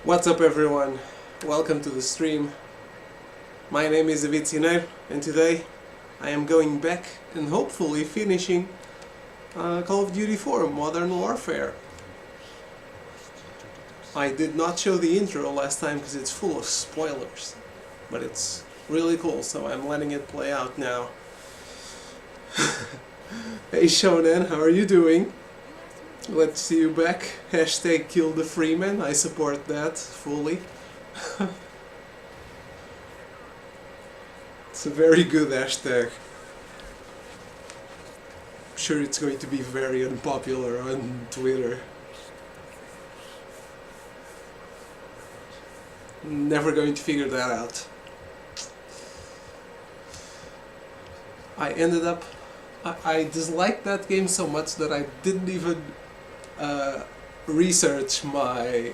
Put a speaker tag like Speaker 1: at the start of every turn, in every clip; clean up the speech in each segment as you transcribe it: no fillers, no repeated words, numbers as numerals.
Speaker 1: What's up everyone? Welcome to the stream. My name is David Siner and today I am going back and hopefully finishing Call of Duty 4 Modern Warfare. I did not show the intro last time because it's full of spoilers, but it's really cool, so I'm letting it play out now. Hey Shonen, how are you doing? Let's see you back. Hashtag kill the Freeman. I support that fully. It's a very good hashtag. I'm sure it's going to be very unpopular on Twitter. Never going to figure that out. I disliked that game so much that I didn't even research my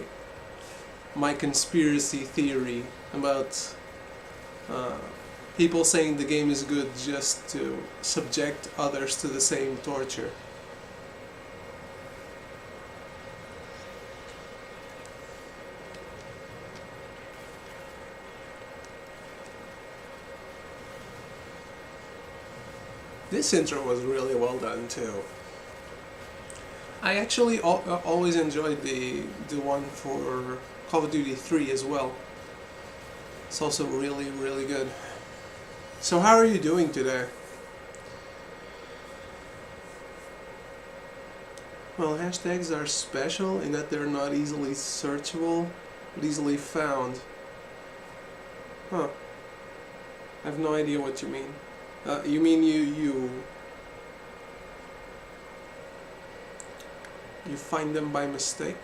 Speaker 1: conspiracy theory about people saying the game is good just to subject others to the same torture. This intro was really well done too. I actually always enjoyed the one for Call of Duty 3 as well. It's also really good. So how are you doing today? Well, hashtags are special in that they're not easily searchable, but easily found. Huh. I have no idea what you mean. You mean you find them by mistake?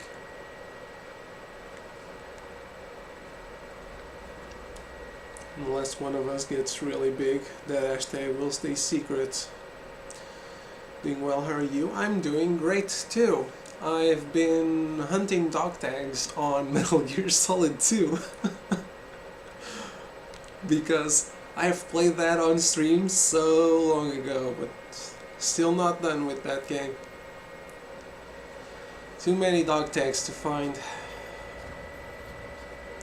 Speaker 1: Unless one of us gets really big, that hashtag will stay secret. Doing well, how are you? I'm doing great too. I've been hunting dog tags on Metal Gear Solid 2 because I've played that on stream so long ago, but still not done with that game. Too many dog tags to find.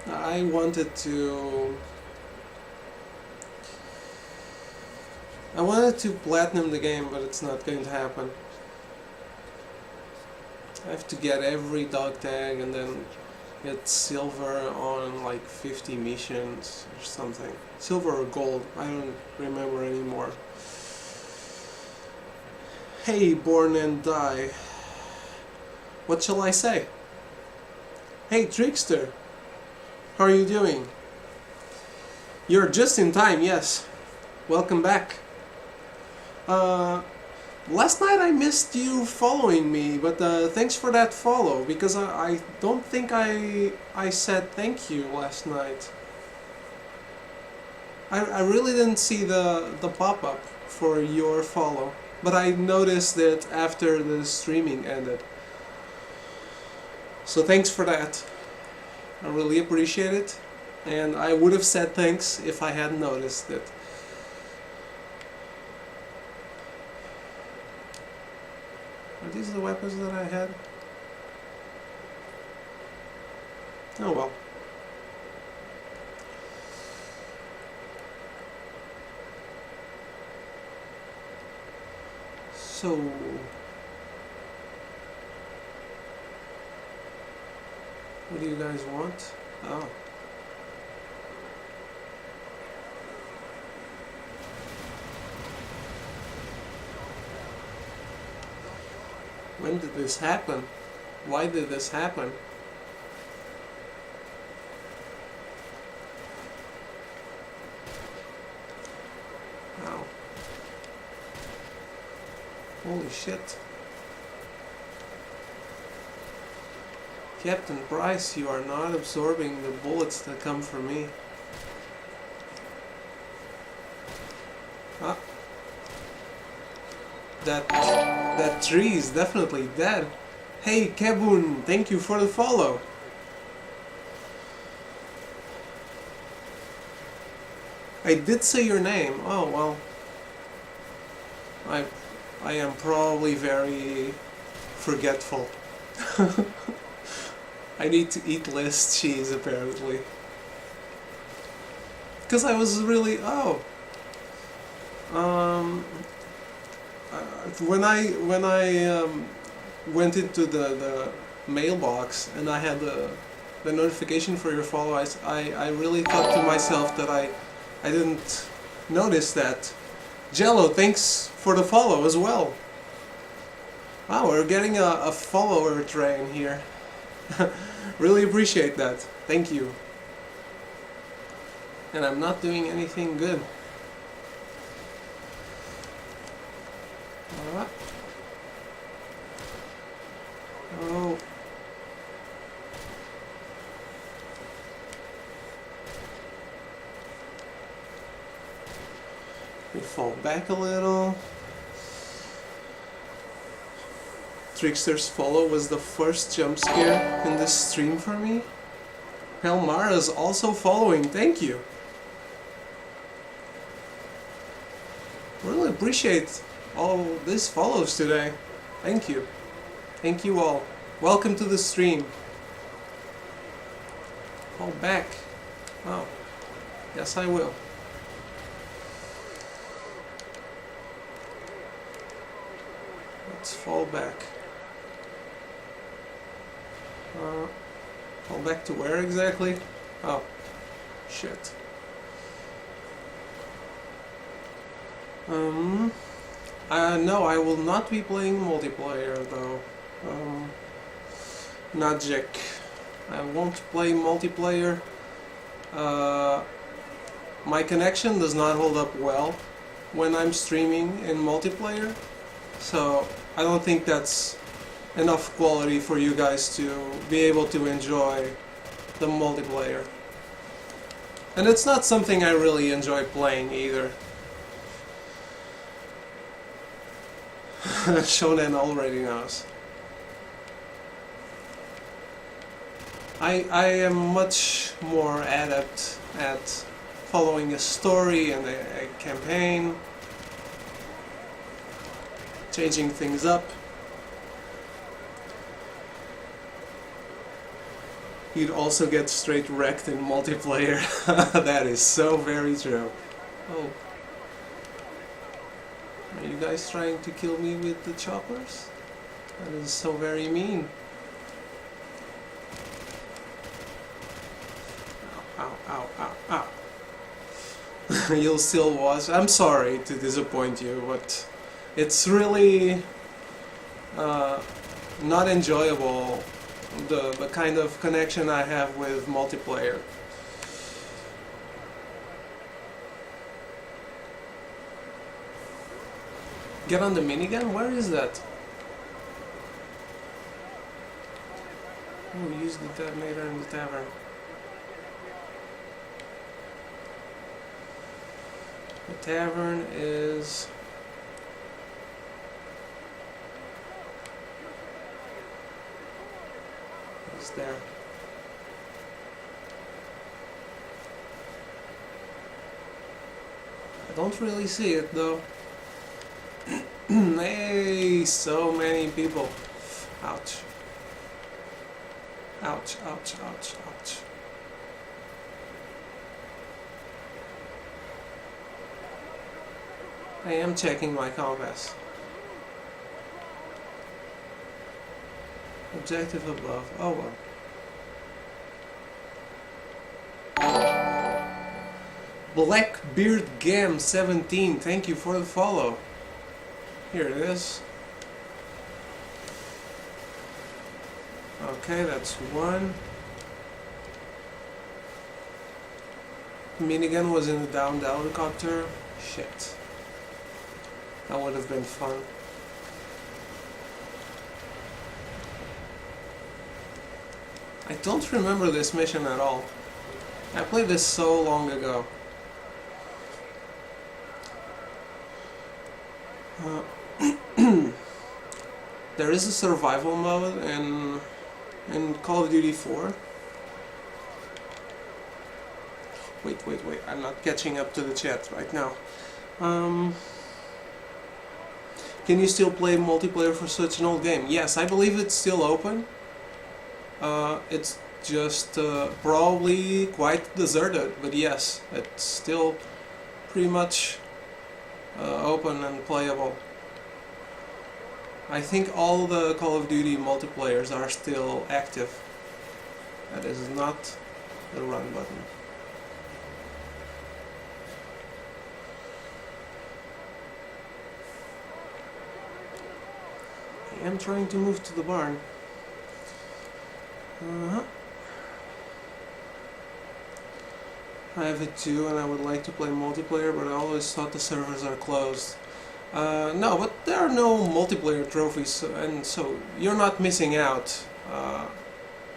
Speaker 1: I wanted to platinum the game, but it's not going to happen. I have to get every dog tag and then get silver on like 50 missions or something. Silver or gold, I don't remember anymore. Hey, Born and Die. What shall I say? Hey, Trickster. How are you doing? You're just in time, yes. Welcome back. Last night I missed you following me, but thanks for that follow, because I don't think I said thank you last night. I really didn't see the pop-up for your follow, but I noticed it after the streaming ended. So thanks for that. I really appreciate it, and I would have said thanks if I hadn't noticed it. Are these the weapons that I had? Oh well. So what do you guys want? Oh. When did this happen? Why did this happen? Ow. Holy shit. Captain Price, you are not absorbing the bullets that come from me. Ah. That tree is definitely dead. Hey Kebun, thank you for the follow. I did say your name. Oh well. I am probably very forgetful. I need to eat less cheese apparently. Because I was really when I went into the mailbox and I had the notification for your follow, I really thought to myself that I didn't notice that. Jello, thanks for the follow as well. Wow, we're getting a follower train here. Really appreciate that. Thank you. And I'm not doing anything good. Oh. We fall back a little. Trickster's follow was the first jump scare in this stream for me. Pelmara's also following, thank you. Really appreciate all these follows today. Thank you. Thank you all. Welcome to the stream. Fall back. Oh, yes I will. Let's fall back. Fall back to where exactly? Oh, shit. No, I will not be playing multiplayer though. Not Jack. I won't play multiplayer. My connection does not hold up well when I'm streaming in multiplayer, so I don't think that's enough quality for you guys to be able to enjoy the multiplayer. And it's not something I really enjoy playing either. Shonen already knows. I am much more adept at following a story and a campaign, changing things up. You'd also get straight wrecked in multiplayer. That is so very true. Oh. Are you guys trying to kill me with the choppers? That is so very mean. Ow, ow, ow, ow, ow. You'll still watch. I'm sorry to disappoint you, but it's really not enjoyable, the kind of connection I have with multiplayer. Get on the minigun? Where is that? Oh, use the detonator in the tavern. The tavern is... it's there. I don't really see it though. Hey, so many people. Ouch. Ouch, ouch, ouch, ouch. I am checking my compass. Objective above. Oh well. Blackbeard Gam 17, thank you for the follow. Here it is. Okay, that's one. Minigun was in the downed helicopter. Shit. That would have been fun. I don't remember this mission at all. I played this so long ago. There is a survival mode in Call of Duty 4. Wait, I'm not catching up to the chat right now. Can you still play multiplayer for such an old game? Yes, I believe it's still open. It's just probably quite deserted, but yes, it's still pretty much open and playable. I think all the Call of Duty multiplayers are still active. That is not the run button. I am trying to move to the barn. I have it too, and I would like to play multiplayer, but I always thought the servers are closed. No, but there are no multiplayer trophies, and so you're not missing out.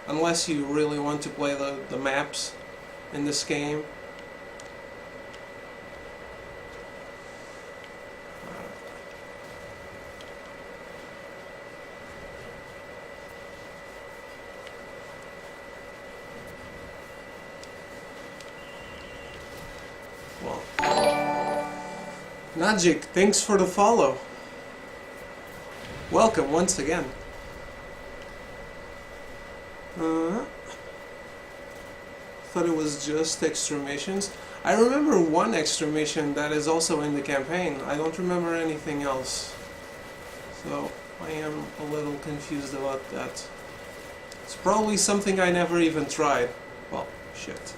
Speaker 1: Unless you really want to play the maps in this game. Well, Najik, thanks for the follow. Welcome once again. Thought it was just extra missions. I remember one extra mission that is also in the campaign. I don't remember anything else. So I am a little confused about that. It's probably something I never even tried. Well, shit.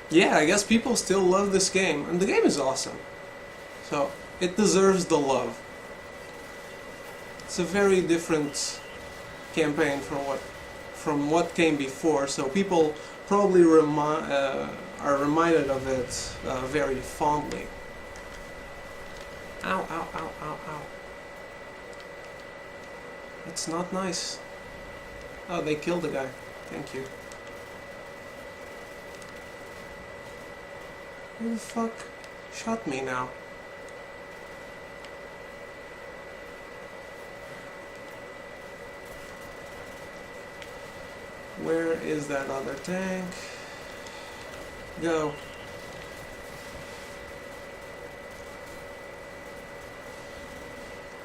Speaker 1: Yeah, I guess people still love this game, and the game is awesome. So it deserves the love. It's a very different campaign from what came before, so people probably are reminded of it very fondly. Ow, ow, ow, ow, ow. It's not nice. Oh, they killed the guy. Thank you. Who the fuck shot me now? Where is that other tank? Go.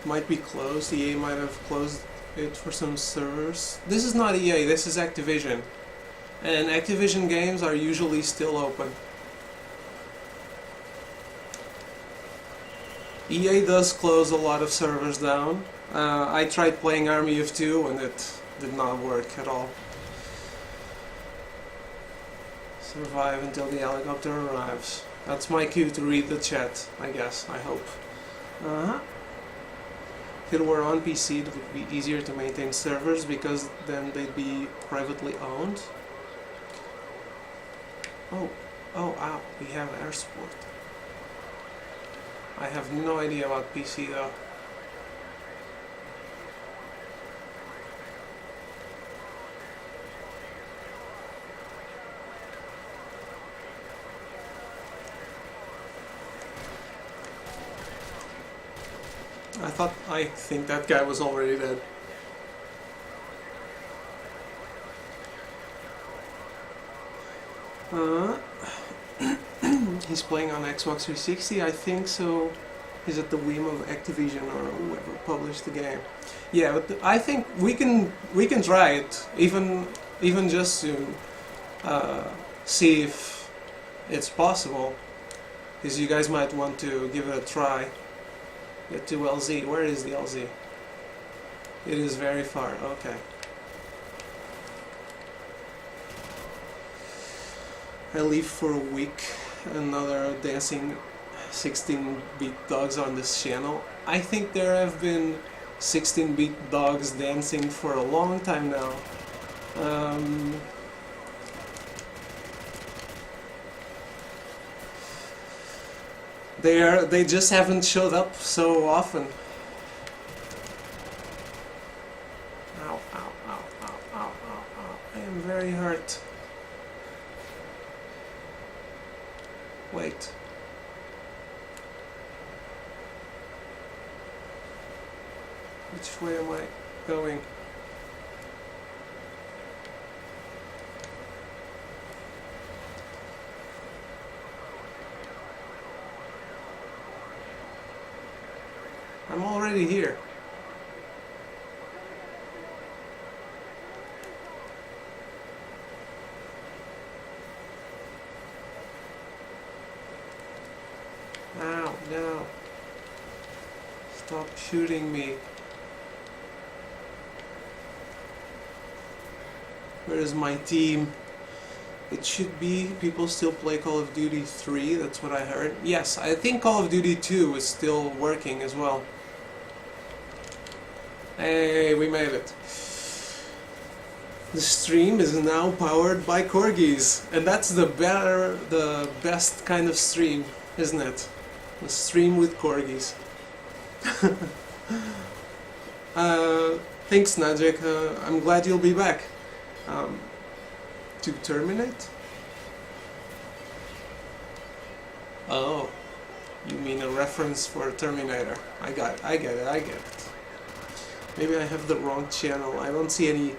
Speaker 1: Might be closed. EA might have closed it for some servers. This is not EA, this is Activision. And Activision games are usually still open. EA does close a lot of servers down. I tried playing Army of Two and it did not work at all. Survive until the helicopter arrives. That's my cue to read the chat, I guess, I hope. If it were on PC, it would be easier to maintain servers because then they'd be privately owned. Oh, ow, we have air support. I have no idea about PC though. I think that guy was already dead. He's playing on Xbox 360, I think, so he's at the whim of Activision or whoever published the game. Yeah, but I think we can try it, even just to see if it's possible, because you guys might want to give it a try. Get to LZ. Where is the LZ? It is very far. Okay. I leave for a week. Another dancing 16-bit dogs on this channel. I think there have been 16-bit dogs dancing for a long time now. They just haven't showed up so often. Ow, ow, ow, ow, ow, ow, ow. I am very hurt. Wait. Which way am I going? I'm already here. Stop shooting me. Where is my team? It should be, people still play Call of Duty 3, that's what I heard. Yes, I think Call of Duty 2 is still working as well. Hey, we made it. The stream is now powered by corgis, and that's the best kind of stream, isn't it? A stream with corgis. Thanks, Najik. I'm glad you'll be back. To terminate? Oh, you mean a reference for Terminator? I get it. Maybe I have the wrong channel. I don't see any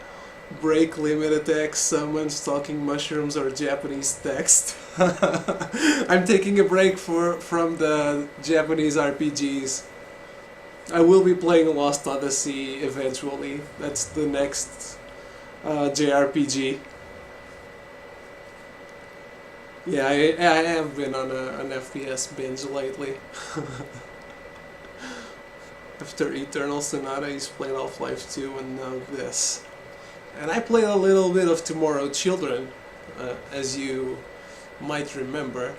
Speaker 1: break limit attacks, someone's talking mushrooms or Japanese text. I'm taking a break from the Japanese RPGs. I will be playing Lost Odyssey eventually. That's the next JRPG. Yeah, I have been on an FPS binge lately. After Eternal Sonata, he's played Half-Life 2 and now this. And I played a little bit of Tomorrow Children, as you might remember.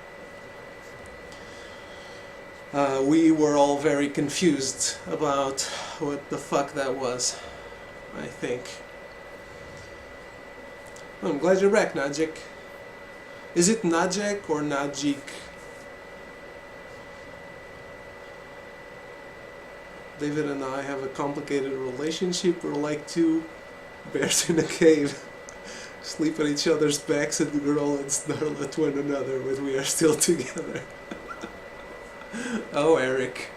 Speaker 1: We were all very confused about what the fuck that was, I think. Oh, I'm glad you're back, Najik. Is it Najek or Najik? David and I have a complicated relationship. We're like two bears in a cave. Sleep on each other's backs and growl and snarl at one another, but we are still together. Oh, Eric.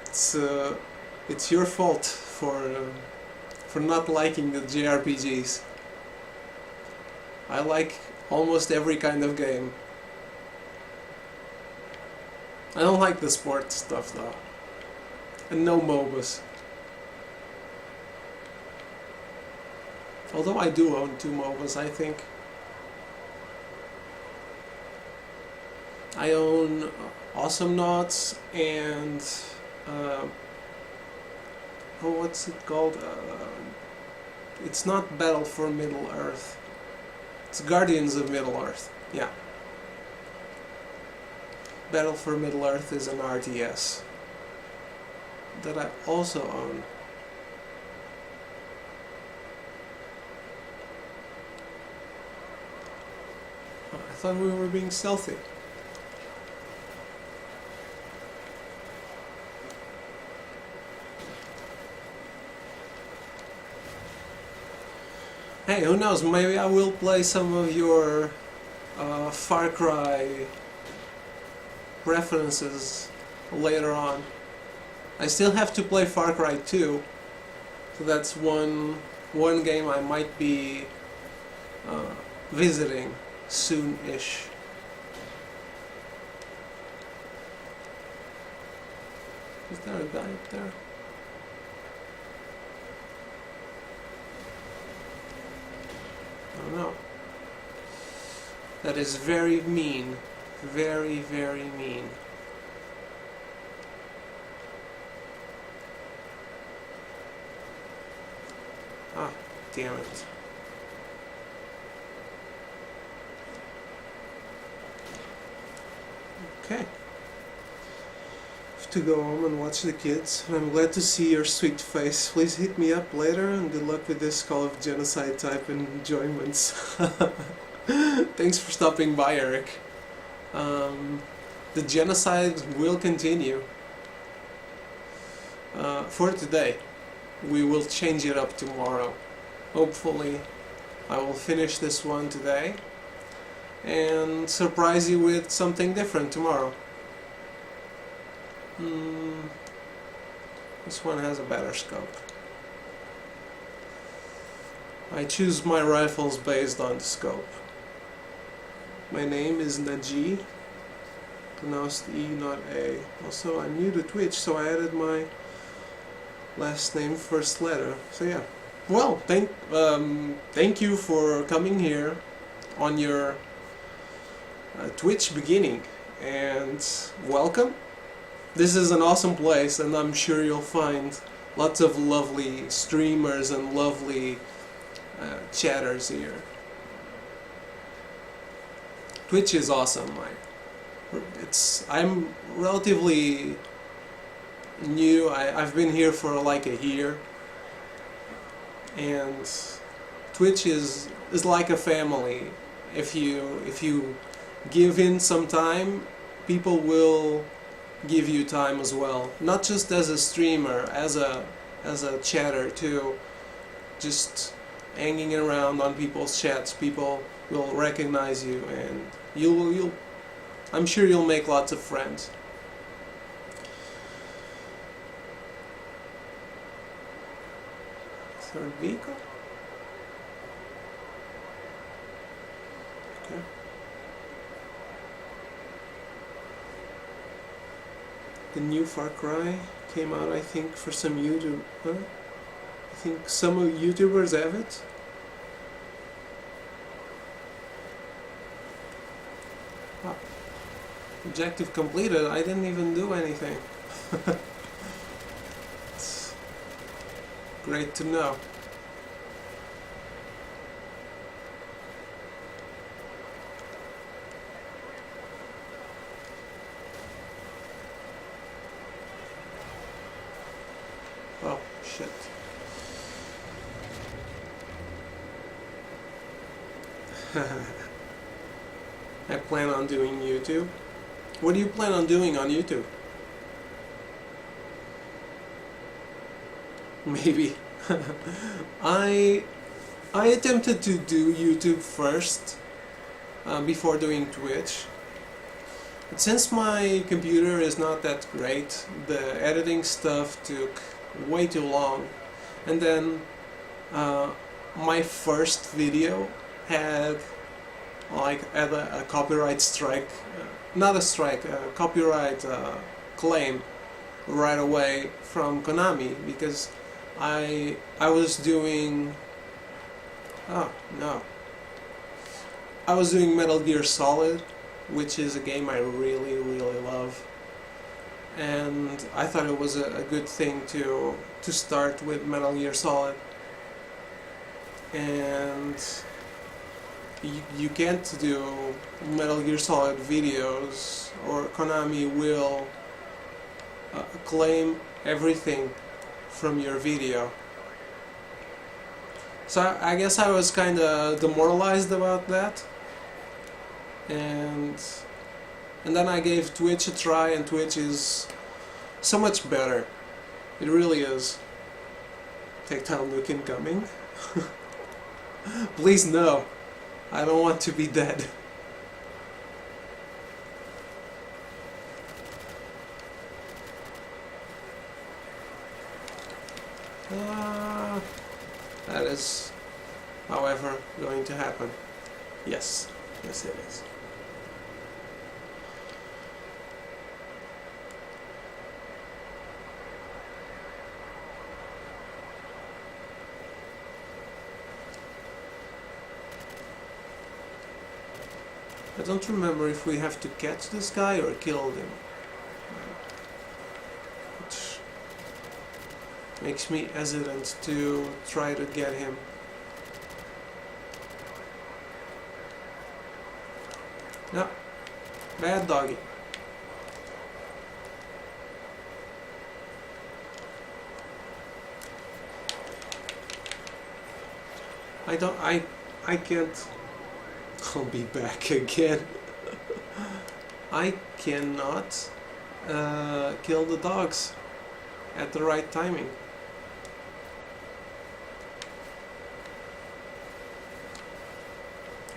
Speaker 1: It's your fault for not liking the JRPGs. I like almost every kind of game. I don't like the sports stuff though. And no MOBAs. Although I do own 2 MOBAs, I think. I own Awesomenauts and oh, what's it called? It's not Battle for Middle-earth. It's Guardians of Middle-earth. Yeah. Battle for Middle-earth is an RTS that I also own. Oh, I thought we were being stealthy. Hey, who knows, maybe I will play some of your Far Cry references later on. I still have to play Far Cry 2, so that's one game I might be visiting soon-ish. Is there a guy up there? Oh no. That is very mean. Very, very mean. Ah, damn it. Okay. Have to go home and watch the kids. I'm glad to see your sweet face. Please hit me up later and good luck with this Call of Genocide type enjoyments. Thanks for stopping by, Eric. The genocide will continue. For today. We will change it up tomorrow. Hopefully I will finish this one today and surprise you with something different tomorrow. This one has a better scope. I choose my rifles based on the scope. My name is Naji, pronounced E, not A. Also, I'm new to Twitch, so I added my last name first letter. So yeah. Well, thank you for coming here on your Twitch beginning, and welcome. This is an awesome place, and I'm sure you'll find lots of lovely streamers and lovely chatters here. Twitch is awesome. I'm relatively new. I've been here for like a year, and Twitch is like a family. If you give in some time, people will give you time as well. Not just as a streamer, as a chatter too. Just hanging around on people's chats, people will recognize you, and you'll I'm sure you'll make lots of friends. Third vehicle? Okay. The new Far Cry came out, I think, for some YouTube. Huh? I think some YouTubers have it. Ah. Objective completed. I didn't even do anything. It's great to know. Oh, shit. I plan on doing YouTube. What do you plan on doing on YouTube? Maybe. I attempted to do YouTube first before doing Twitch. But since my computer is not that great, the editing stuff took way too long. And then my first video had a copyright strike, not a strike, a copyright claim right away from Konami, because I was doing I was doing Metal Gear Solid, which is a game I really love, and I thought it was a good thing to start with Metal Gear Solid. And you can't do Metal Gear Solid videos, or Konami will claim everything from your video. So I guess I was kinda demoralized about that, and then I gave Twitch a try, and Twitch is so much better. It really is. Takedown Nuke incoming. Please no. I don't want to be dead. That is, however, going to happen. Yes. Yes, it is. I don't remember if we have to catch this guy or kill him, which makes me hesitant to try to get him. No, bad doggy. I can't. I'll be back again. I cannot kill the dogs at the right timing.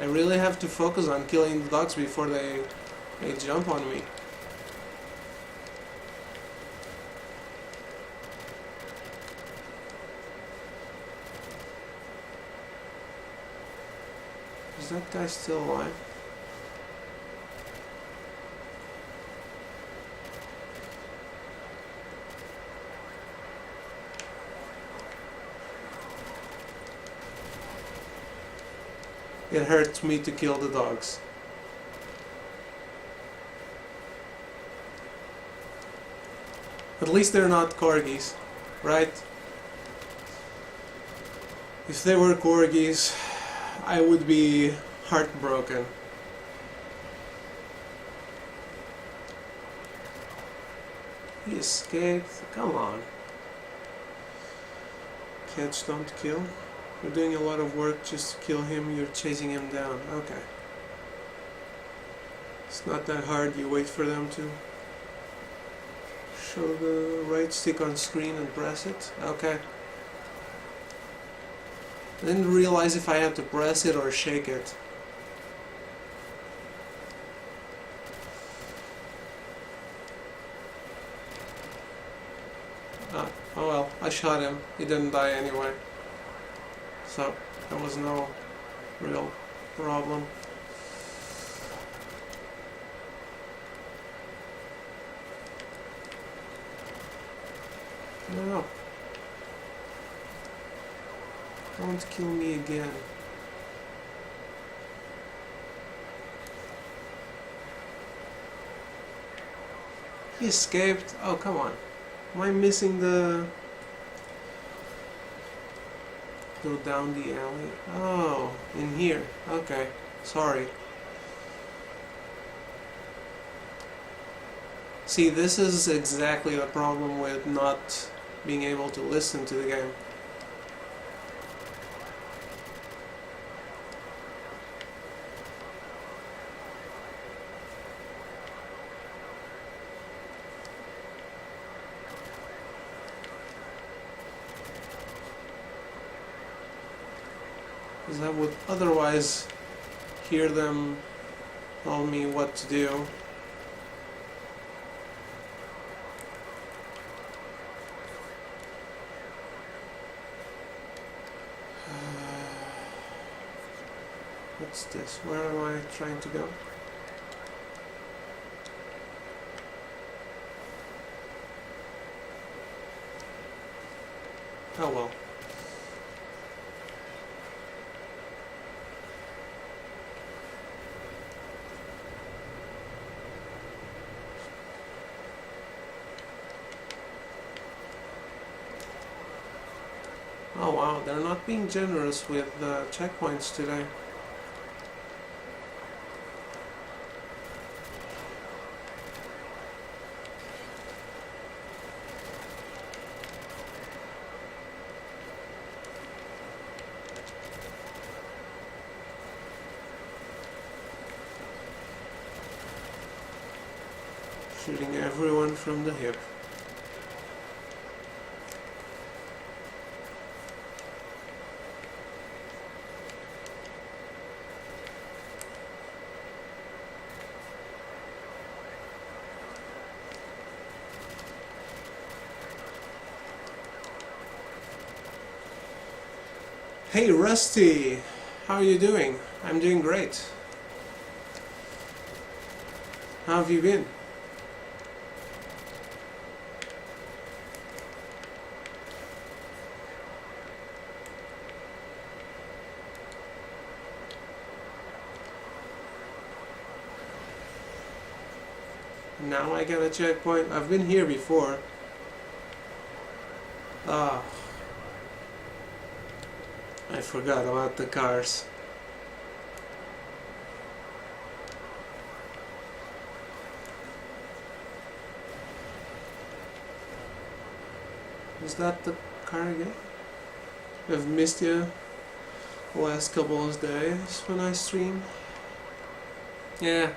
Speaker 1: I really have to focus on killing the dogs before they jump on me. Is that guy still alive? It hurts me to kill the dogs. At least they're not corgis, right? If they were corgis, I would be heartbroken. He escaped. Come on. Catch, don't kill. You're doing a lot of work just to kill him. You're chasing him down. Okay. It's not that hard. You wait for them to show the right stick on screen and press it. Okay. I didn't realize if I had to press it or shake it. Oh well, I shot him. He didn't die anyway. So, there was no real problem. No. Don't kill me again. He escaped? Oh, come on. Am I missing the... Go down the alley? Oh, in here. Okay. Sorry. See, this is exactly the problem with not being able to listen to the game. Because I would otherwise hear them tell me what to do. What's this? Where am I trying to go? Oh well. Oh wow, they're not being generous with checkpoints today. Shooting everyone from the hip. Hey Rusty, how are you doing? I'm doing great. How have you been? Now I get a checkpoint. I've been here before. Ah, I forgot about the cars. Is that the car again? I've missed you the last couple of days when I stream. Yeah,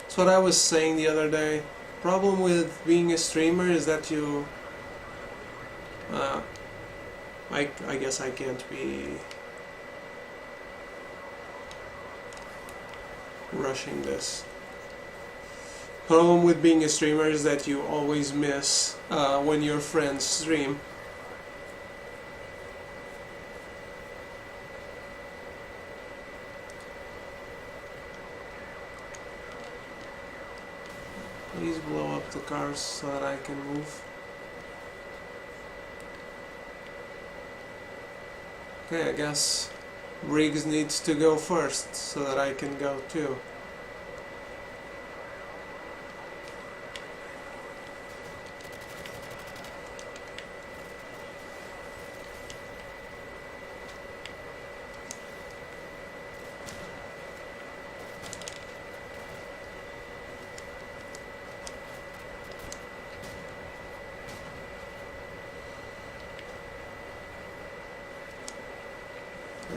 Speaker 1: that's what I was saying the other day. Problem with being a streamer is that you... I guess I can't be rushing this. Problem with being a streamer is that you always miss when your friends stream. Please blow up the cars so that I can move. Okay, I guess Riggs needs to go first so that I can go too.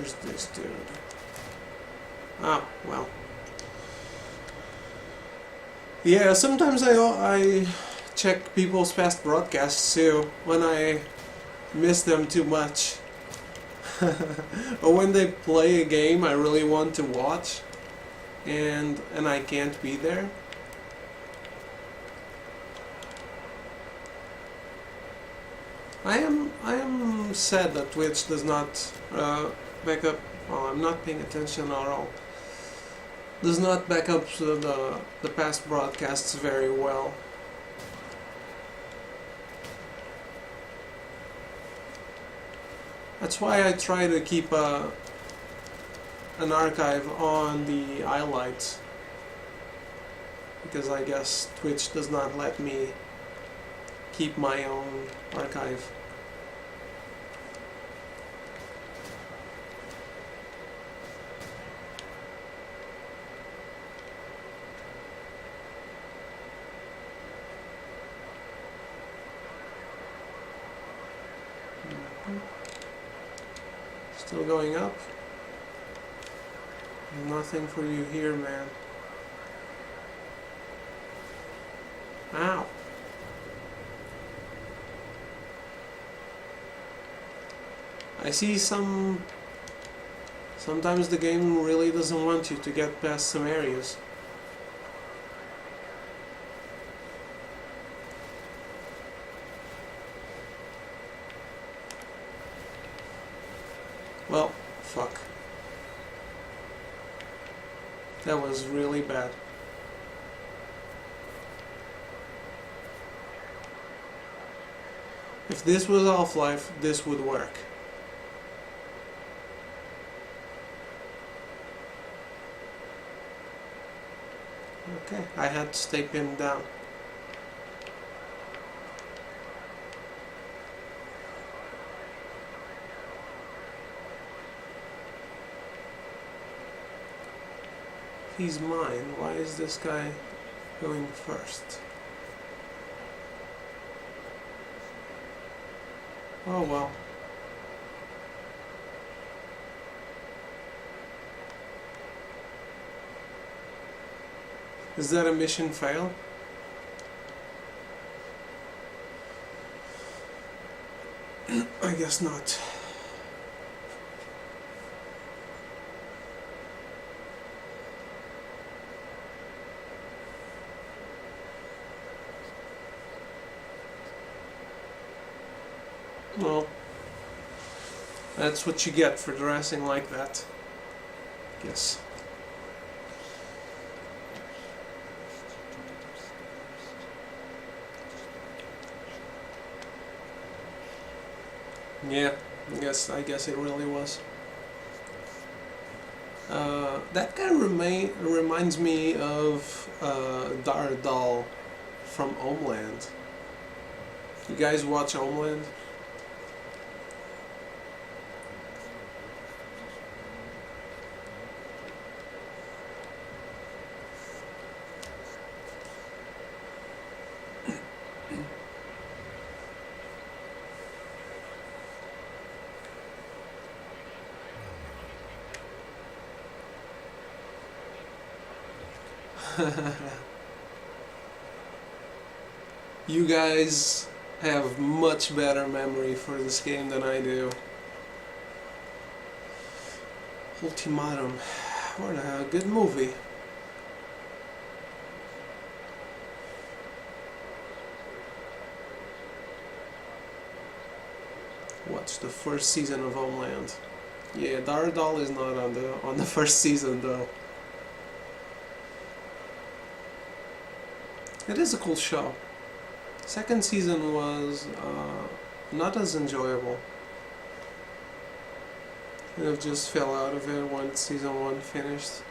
Speaker 1: Where's this dude? Ah, well. Yeah, sometimes I check people's past broadcasts too when I miss them too much. Or when they play a game I really want to watch and I can't be there. I am sad that Twitch does not back up. Well, I'm not paying attention at all. Does not back up the past broadcasts very well. That's why I try to keep an archive on the highlights, because I guess Twitch does not let me keep my own archive. Still going up. Nothing for you here, man. Ow. I see sometimes the game really doesn't want you to get past some areas. Well, fuck. That was really bad. If this was Half-Life, this would work. Okay, I had to stay pinned down. He's mine. Why is this guy going first? Oh well. Is that a mission fail? I guess not. Well, that's what you get for dressing like that, I guess. Yeah, I guess it really was. That guy reminds me of Daredal from Homeland. You guys watch Homeland? You guys have much better memory for this game than I do. Ultimatum. What a good movie. Watch the first season of Homeland. Yeah, Daredal is not on the first season though. It is a cool show. Second season was not as enjoyable. I just fell out of it once season 1 finished.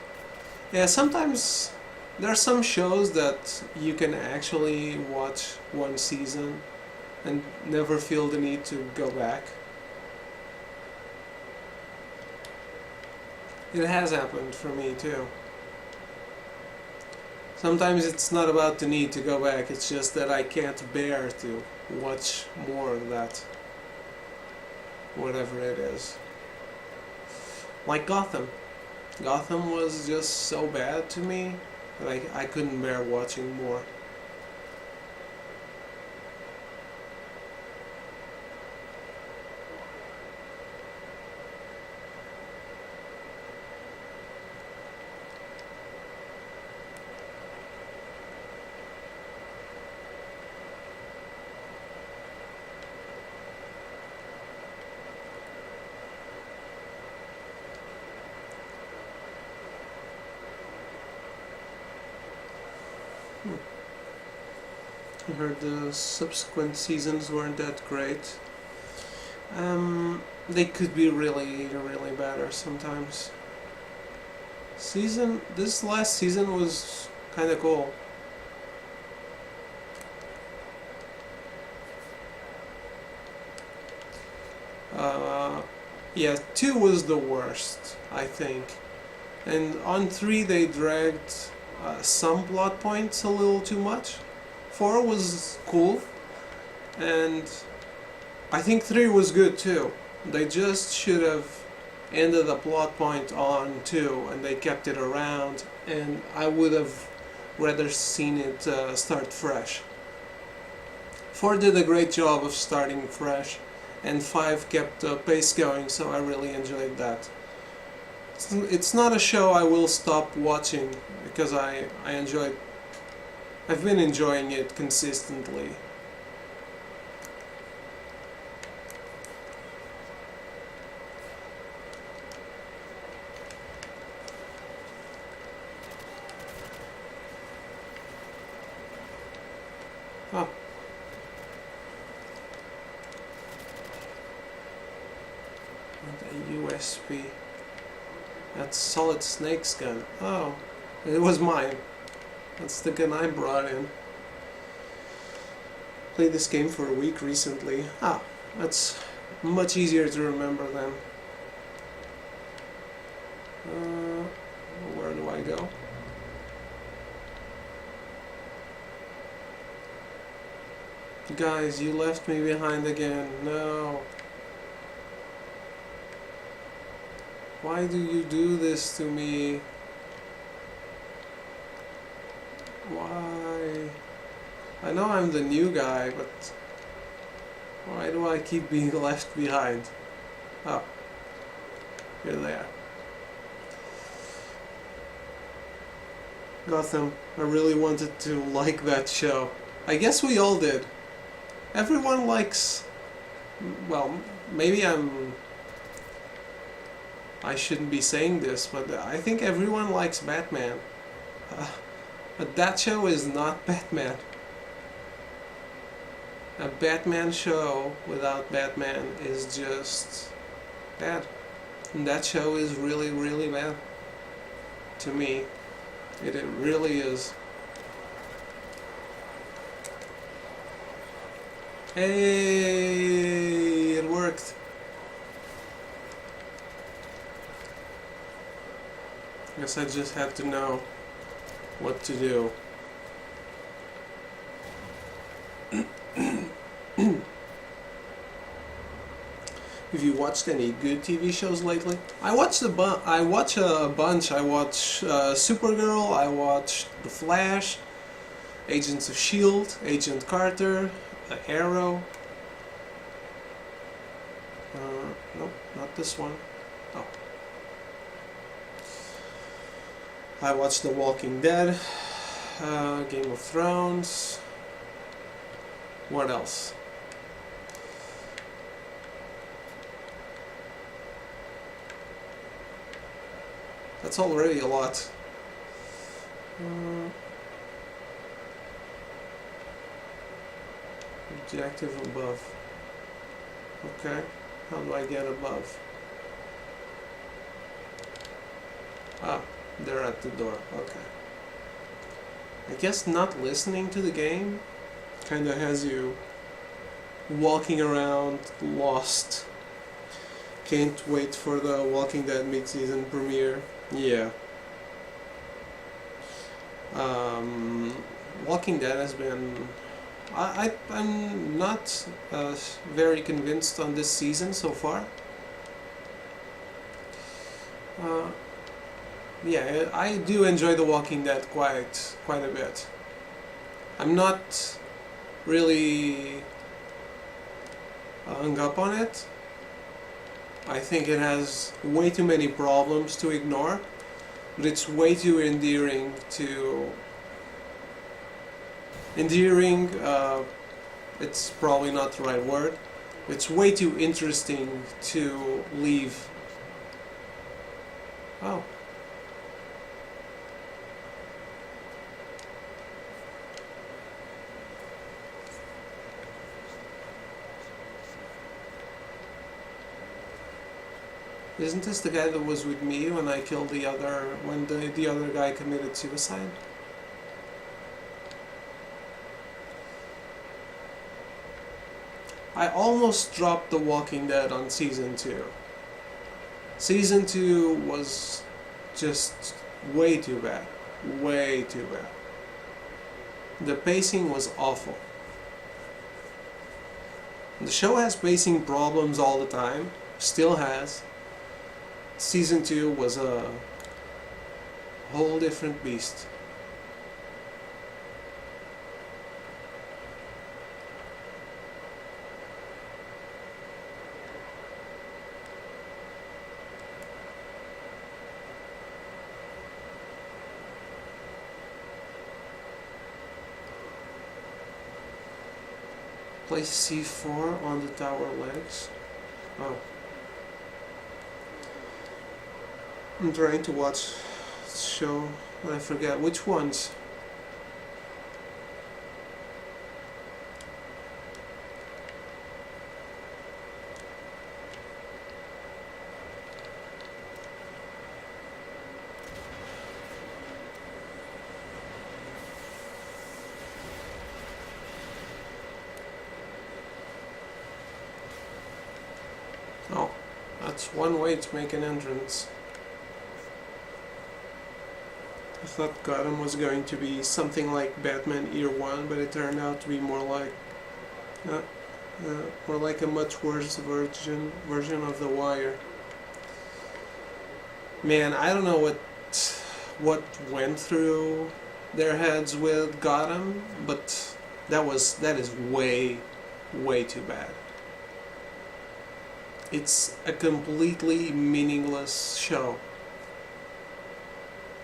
Speaker 1: Yeah, sometimes there are some shows that you can actually watch one season and never feel the need to go back. It has happened for me too. Sometimes it's not about the need to go back, it's just that I can't bear to watch more of that. Whatever it is. Like Gotham. Gotham was just so bad to me that I couldn't bear watching more. I heard the subsequent seasons weren't that great. They could be really, really better sometimes. This last season was kind of cool. Uh, yeah, 2 was the worst, I think. And on 3 they dragged some plot points a little too much. 4 was cool, and I think 3 was good too. They just should have ended the plot point on 2, and they kept it around, and I would have rather seen it start fresh. 4 did a great job of starting fresh, and 5 kept the pace going, so I really enjoyed that. It's not a show I will stop watching, because I've been enjoying it consistently. Oh. And a USP. That's Solid Snake's gun. Oh, it was mine. That's the gun I brought in. Played this game for a week recently. Ah, that's much easier to remember then. Where do I go? Guys, you left me behind again. No. Why do you do this to me? Why? I know I'm the new guy, but why do I keep being left behind? Oh, here they are. Gotham. I really wanted to like that show. I guess we all did. Everyone likes... Well, maybe I shouldn't be saying this, but I think everyone likes Batman. But that show is not Batman. A Batman show without Batman is just bad. And that show is really, really bad. To me. It really is. Hey, it worked. Guess I just had to know what to do. Have you watched any good TV shows lately? I watch a bunch. I watch Supergirl. I watch The Flash, Agents of S.H.I.E.L.D., Agent Carter, Arrow. Nope, not this one. Oh. I watched The Walking Dead, Game of Thrones. What else? That's already a lot. Objective above. Okay. How do I get above? Ah, they're at the door. Okay. I guess not listening to the game kinda has you walking around lost. Can't wait for the Walking Dead mid-season premiere. Yeah. Walking Dead has been... I'm not very convinced on this season so far. Uh, yeah, I do enjoy The Walking Dead quite a bit. I'm not really hung up on it. I think it has way too many problems to ignore, but it's way too endearing to endearing. It's probably not the right word. It's way too interesting to leave. Oh. Isn't this the guy that was with me when I killed when the other guy committed suicide? I almost dropped The Walking Dead on Season 2. Season 2 was just way too bad. Way too bad. The pacing was awful. The show has pacing problems all the time. Still has. Season 2 was a whole different beast. Place C4 on the tower legs. Oh. I'm trying to watch show. I forget which ones. Oh, that's one way to make an entrance. I thought Gotham was going to be something like Batman Year One, but it turned out to be uh, more like a much worse version of The Wire. Man, I don't know what went through their heads with Gotham, but that is way too bad. It's a completely meaningless show.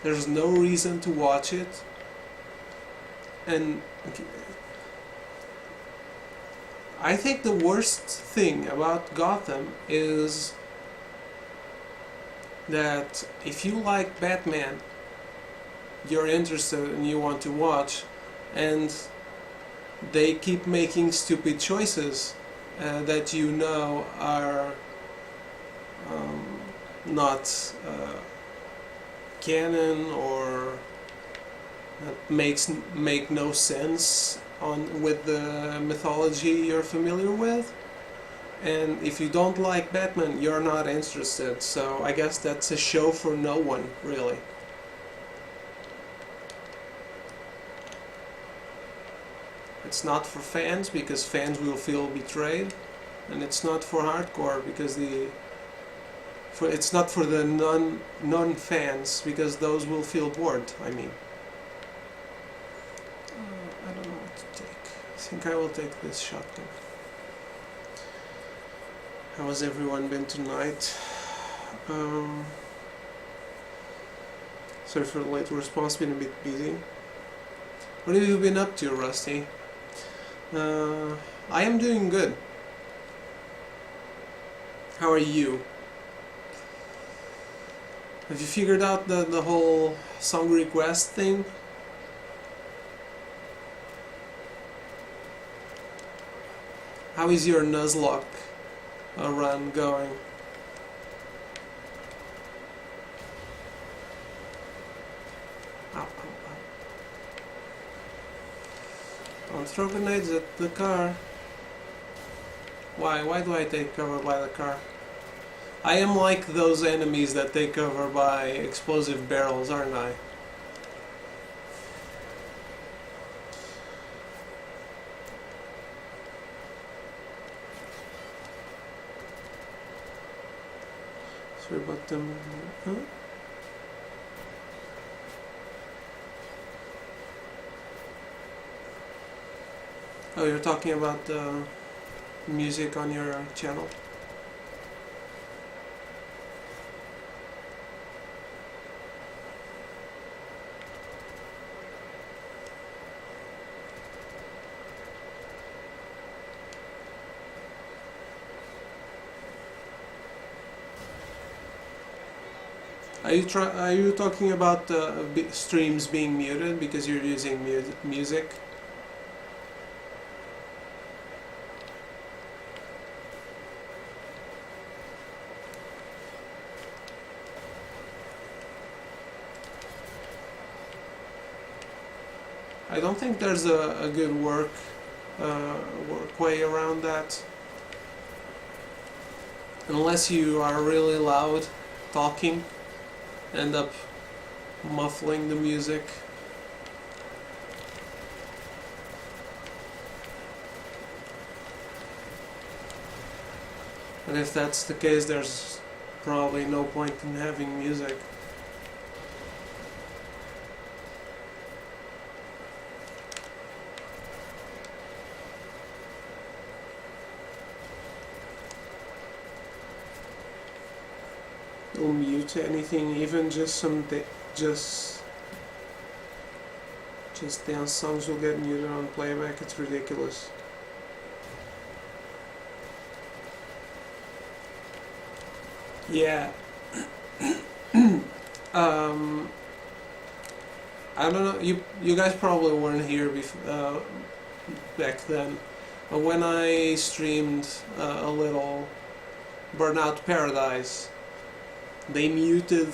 Speaker 1: There's no reason to watch it, and I think the worst thing about Gotham is that if you like Batman, you're interested and you want to watch, and they keep making stupid choices that you know are not canon or make no sense with the mythology you're familiar with. And if you don't like Batman, you're not interested. So I guess that's a show for no one, really. It's not for fans because fans will feel betrayed, and it's not for hardcore because it's not for the non-fans because those will feel bored. I mean, I don't know what to take. I think I will take this shotgun. How has everyone been tonight? Sorry for the late response, been a bit busy. What have you been up to, Rusty? I am doing good. How are you? Have you figured out the whole song request thing? How is your Nuzlocke run going? Ow, ow, ow. Don't throw grenades at the car. Why? Why do I take cover by the car? I am like those enemies that take cover by explosive barrels, aren't I? Sorry about them. Huh? Oh, you're talking about the music on your channel? Are you talking about streams being muted because you're using music? I don't think there's a good work way around that, unless you are really loud talking, end up muffling the music. And if that's the case, there's probably no point in having music. It'll mute anything, even just just dance songs will get muted on playback. It's ridiculous. Yeah. I don't know. You guys probably weren't here back then, but when I streamed a little Burnout Paradise, they muted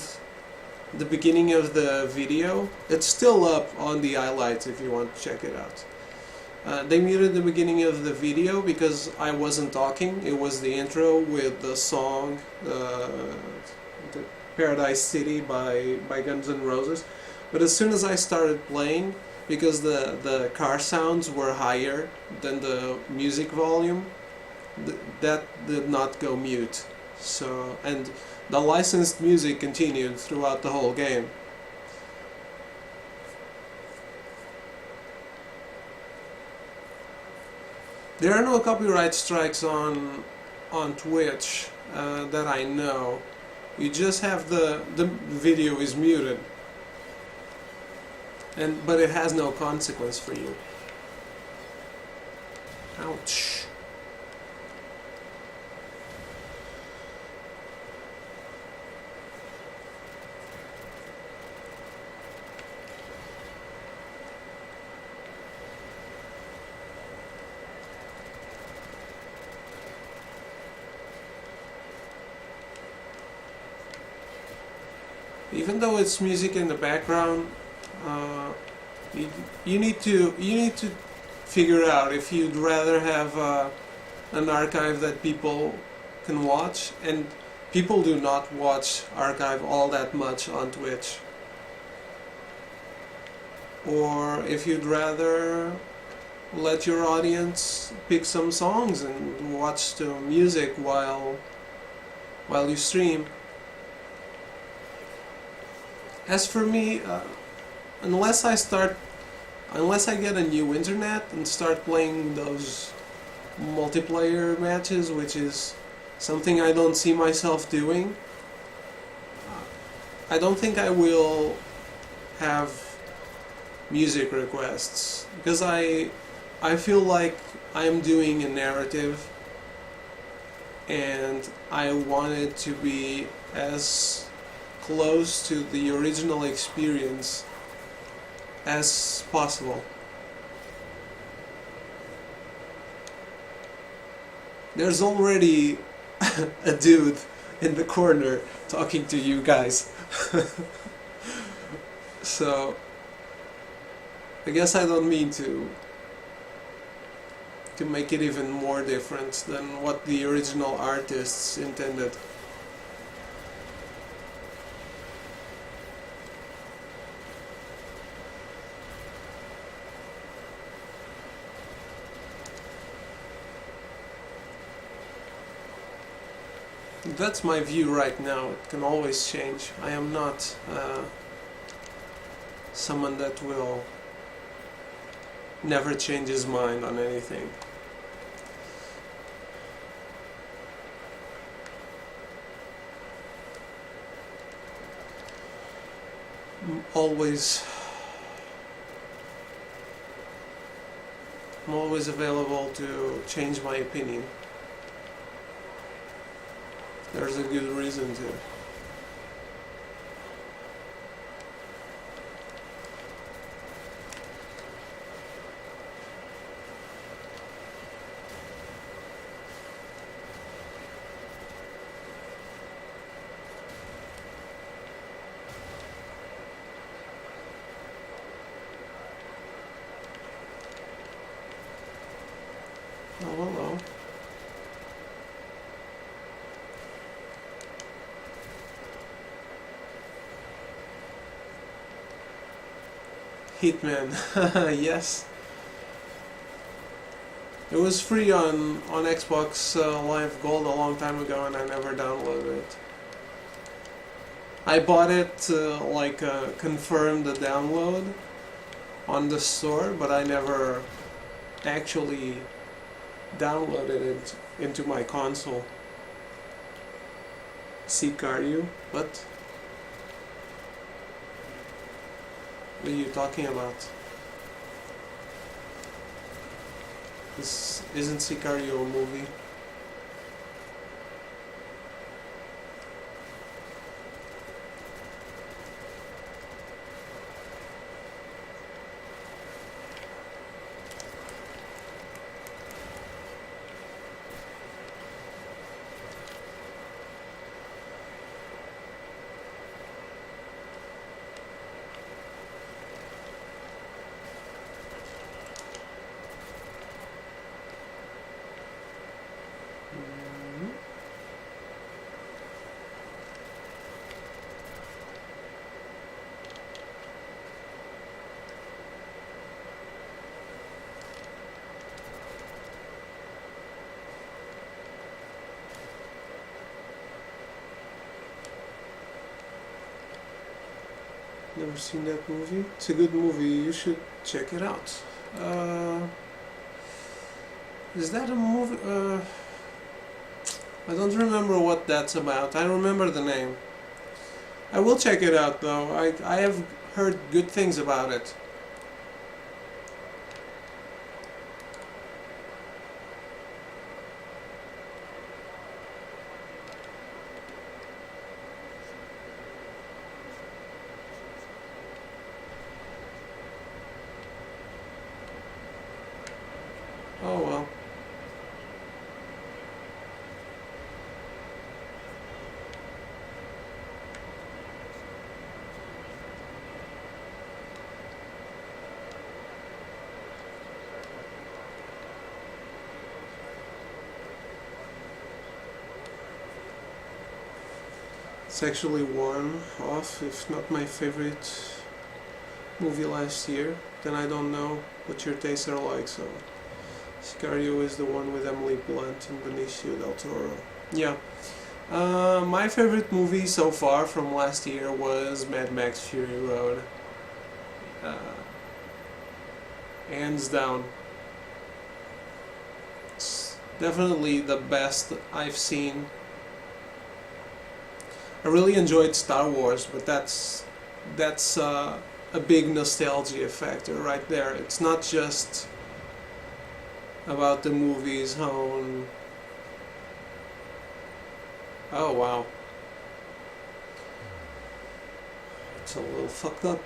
Speaker 1: the beginning of the video. It's still up on the highlights if you want to check it out. They muted the beginning of the video because I wasn't talking. It was the intro with the song the Paradise City by Guns N' Roses. But as soon as I started playing, because the car sounds were higher than the music volume, that did not go mute. So, and the licensed music continued throughout the whole game. There are no copyright strikes on Twitch that I know. You just have the video is muted, but it has no consequence for you. Ouch. Even though it's music in the background, you need to figure out if you'd rather have an archive that people can watch, and people do not watch archive all that much on Twitch, or if you'd rather let your audience pick some songs and watch the music while you stream. As for me, unless I get a new internet and start playing those multiplayer matches, which is something I don't see myself doing, I don't think I will have music requests, because I feel like I'm doing a narrative and I want it to be as close to the original experience as possible. There's already a dude in the corner talking to you guys. So I guess I don't mean to make it even more different than what the original artists intended. That's my view right now. It can always change. I am not someone that will never change his mind on anything. Always I'm always available to change my opinion. There's a good reason to. Oh, hello. Hitman, yes. It was free on Xbox Live Gold a long time ago and I never downloaded it. I bought it confirmed the download on the store, but I never actually downloaded it into my console. Sicario? What? What are you talking about? This isn't Sicario a movie? Never seen that movie. It's a good movie. You should check it out. Is that a movie? I don't remember what that's about. I remember the name. I will check it out though. I have heard good things about it. Oh well. It's actually one off, if not my favorite movie last year. Then I don't know what your tastes are like, so Sicario is the one with Emily Blunt and Benicio del Toro. Yeah. My favorite movie so far from last year was Mad Max Fury Road. Hands down. It's definitely the best I've seen. I really enjoyed Star Wars, but that's a big nostalgia factor right there. It's not just about the movie's own. Oh wow, it's a little fucked up.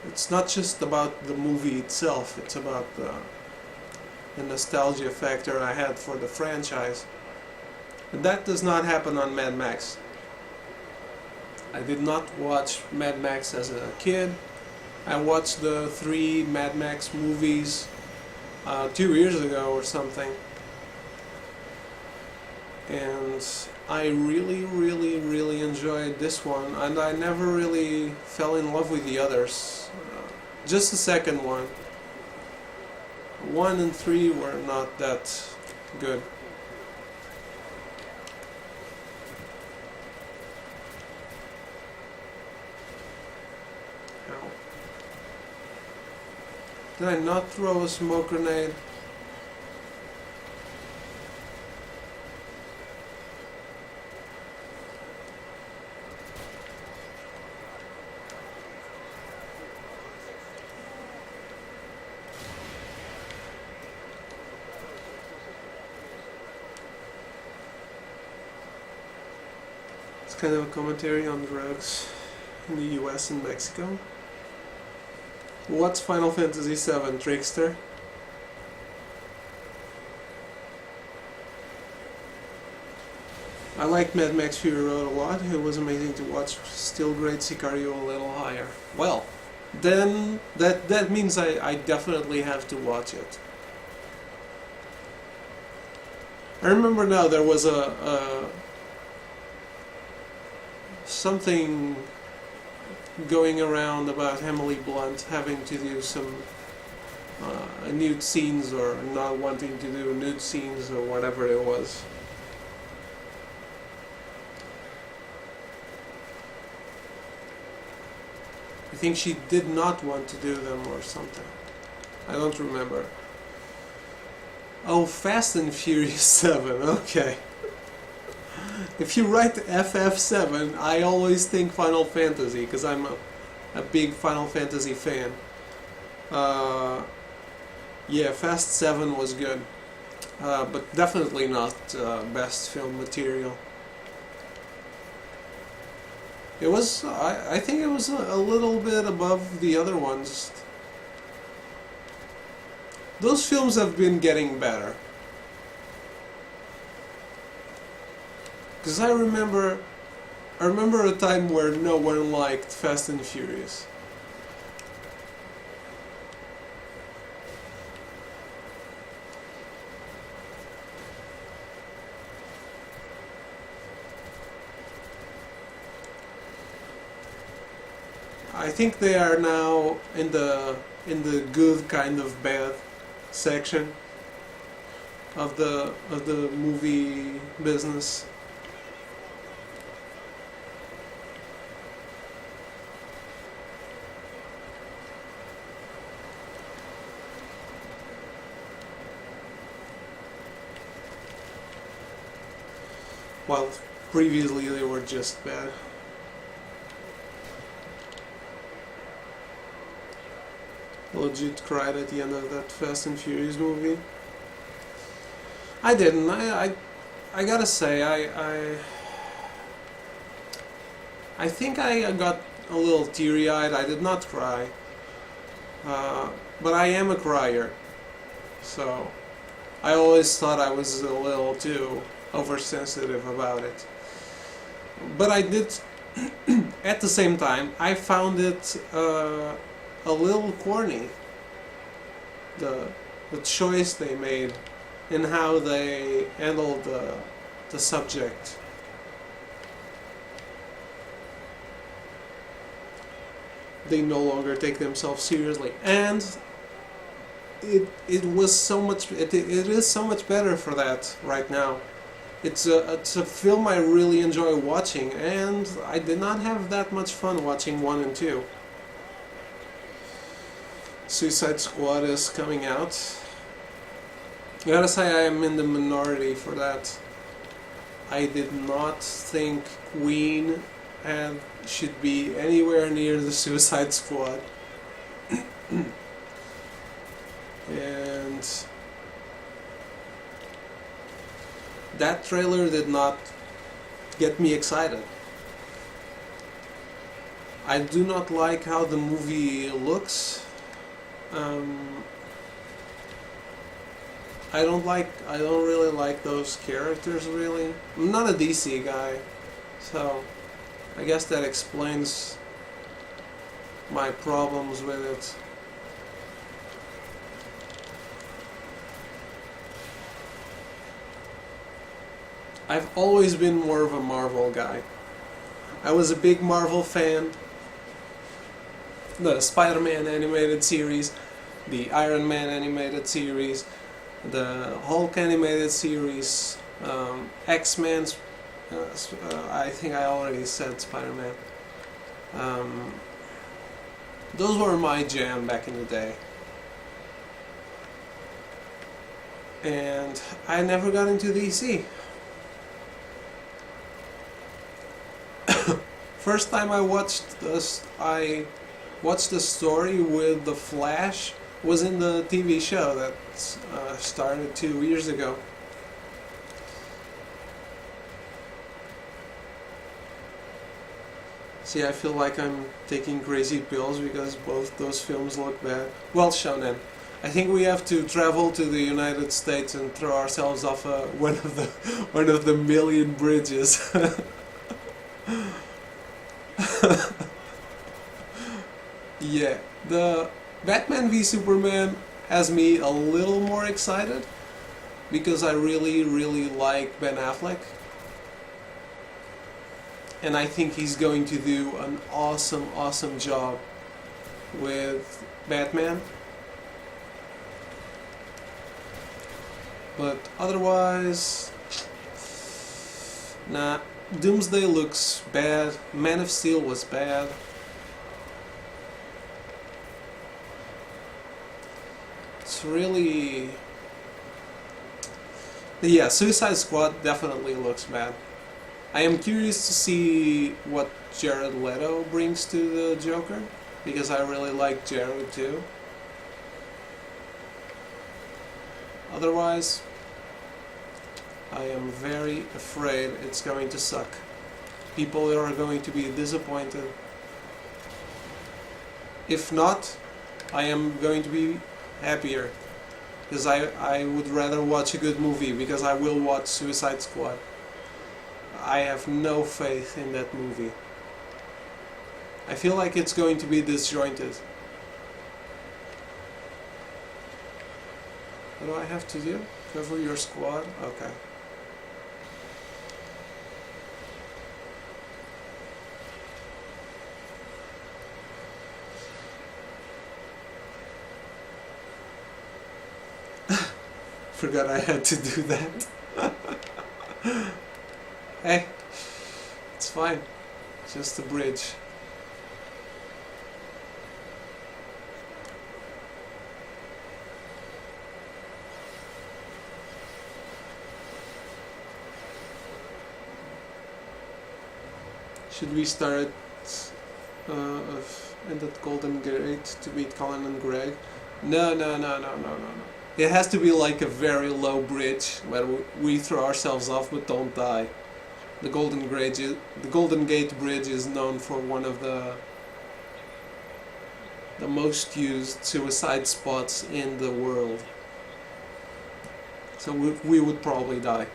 Speaker 1: It's not just about the movie itself, it's about the nostalgia factor I had for the franchise. But that does not happen on Mad Max. I did not watch Mad Max as a kid. I watched the 3 Mad Max movies 2 years ago or something. And I really enjoyed this one, and I never really fell in love with the others. Just the second one. 1 and 3 were not that good. Ow. Did I not throw a smoke grenade? It's kind of a commentary on drugs in the US and Mexico. What's Final Fantasy VII, Trickster? I liked Mad Max Fury Road a lot. It was amazing to watch. Still great Sicario a little higher. Well, then that means I definitely have to watch it. I remember now there was a something going around about Emily Blunt having to do some nude scenes or not wanting to do nude scenes or whatever it was. I think she did not want to do them or something. I don't remember. Oh, Fast and Furious 7, okay. If you write FF7, I always think Final Fantasy, because I'm a big Final Fantasy fan. Yeah, Fast 7 was good, but definitely not best film material. It was, I think it was a little bit above the other ones. Those films have been getting better. Because I remember a time where no one liked Fast and Furious. I think they are now in the good kind of bad section of the movie business. While previously they were just bad. Legit cried at the end of that Fast and Furious movie. I didn't. I gotta say, I think I got a little teary-eyed. I did not cry, but I am a crier, so I always thought I was a little too oversensitive about it. But I did. At the same time, I found it a little corny. The choice they made in how they handled the subject. They no longer take themselves seriously, and it was so much. It is so much better for that right now. It's a film I really enjoy watching, and I did not have that much fun watching 1 and 2. Suicide Squad is coming out. I gotta say I am in the minority for that. I did not think Queen should be anywhere near the Suicide Squad. And that trailer did not get me excited. I do not like how the movie looks. I don't really like those characters, really. I'm not a DC guy, so I guess that explains my problems with it. I've always been more of a Marvel guy. I was a big Marvel fan. The Spider-Man animated series, the Iron Man animated series, the Hulk animated series, X-Men. I think I already said Spider-Man. Um, those were my jam back in the day. And I never got into DC. First time I watched the story with the Flash was in the TV show that started 2 years ago. See, I feel like I'm taking crazy pills because both those films look bad. Well, Shonen, I think we have to travel to the United States and throw ourselves off one of the million bridges. Yeah, the Batman v Superman has me a little more excited because I really, really like Ben Affleck. And I think he's going to do an awesome, awesome job with Batman. But otherwise, nah. Doomsday looks bad. Man of Steel was bad. It's really... Yeah, Suicide Squad definitely looks bad. I am curious to see what Jared Leto brings to the Joker, because I really like Jared too. Otherwise, I am very afraid it's going to suck. People are going to be disappointed. If not, I am going to be happier, because I would rather watch a good movie, because I will watch Suicide Squad. I have no faith in that movie. I feel like it's going to be disjointed. What do I have to do? Cover your squad? Okay. Forgot I had to do that. Hey, it's fine. Just a bridge. Should we start in that Golden Gate to beat Colin and Greg? No. It has to be like a very low bridge where we throw ourselves off but don't die. The Golden Gate Bridge is known for one of the most used suicide spots in the world. So we would probably die.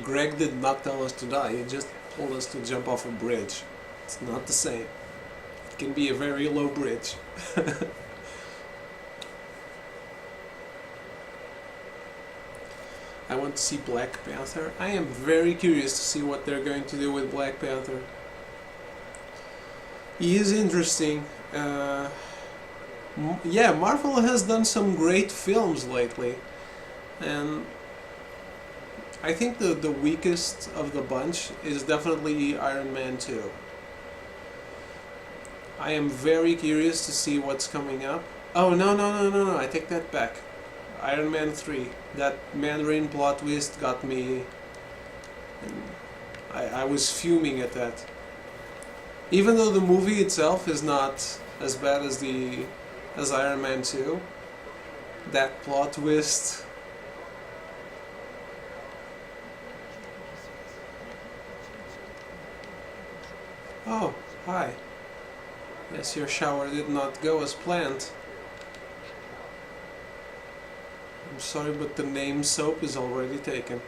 Speaker 1: Greg did not tell us to die, he just told us to jump off a bridge. It's not the same. It can be a very low bridge. I want to see Black Panther. I am very curious to see what they're going to do with Black Panther. He is interesting. Yeah, Marvel has done some great films lately. And I think the weakest of the bunch is definitely Iron Man 2. I am very curious to see what's coming up. Oh, no, I take that back. Iron Man 3. That Mandarin plot twist got me... I was fuming at that. Even though the movie itself is not as bad as Iron Man 2, that plot twist... Oh, hi. Yes, your shower did not go as planned. I'm sorry, but the name soap is already taken.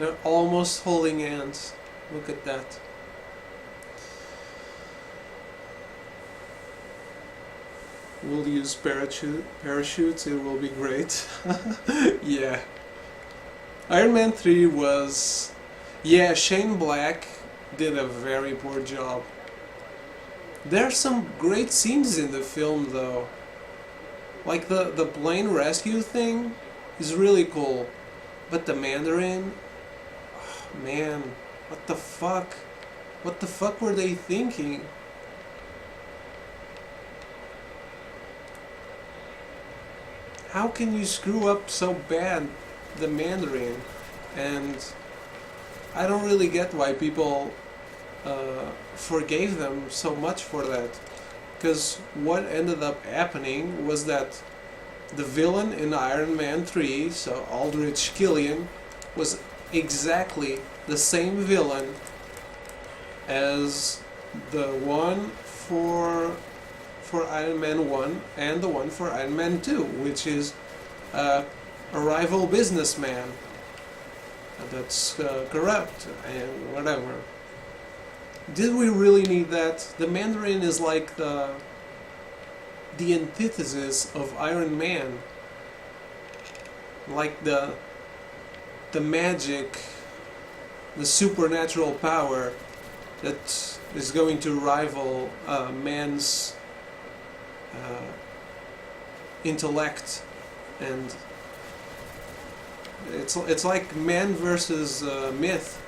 Speaker 1: They're almost holding hands. Look at that. will use parachutes. It will be great. Yeah. Iron Man 3 was... Yeah, Shane Black did a very poor job. There are some great scenes in the film though. Like the plane rescue thing is really cool. But the Mandarin... Oh, man, what the fuck? What the fuck were they thinking? How can you screw up so bad the Mandarin? And I don't really get why people forgave them so much for that. Because what ended up happening was that the villain in Iron Man 3, so Aldrich Killian, was exactly the same villain as the one for Iron Man 1 and the one for Iron Man 2, which is a rival businessman that's corrupt and whatever. Did we really need that? The Mandarin is like the antithesis of Iron Man. Like the magic, the supernatural power that is going to rival man's intellect, and it's like man versus myth.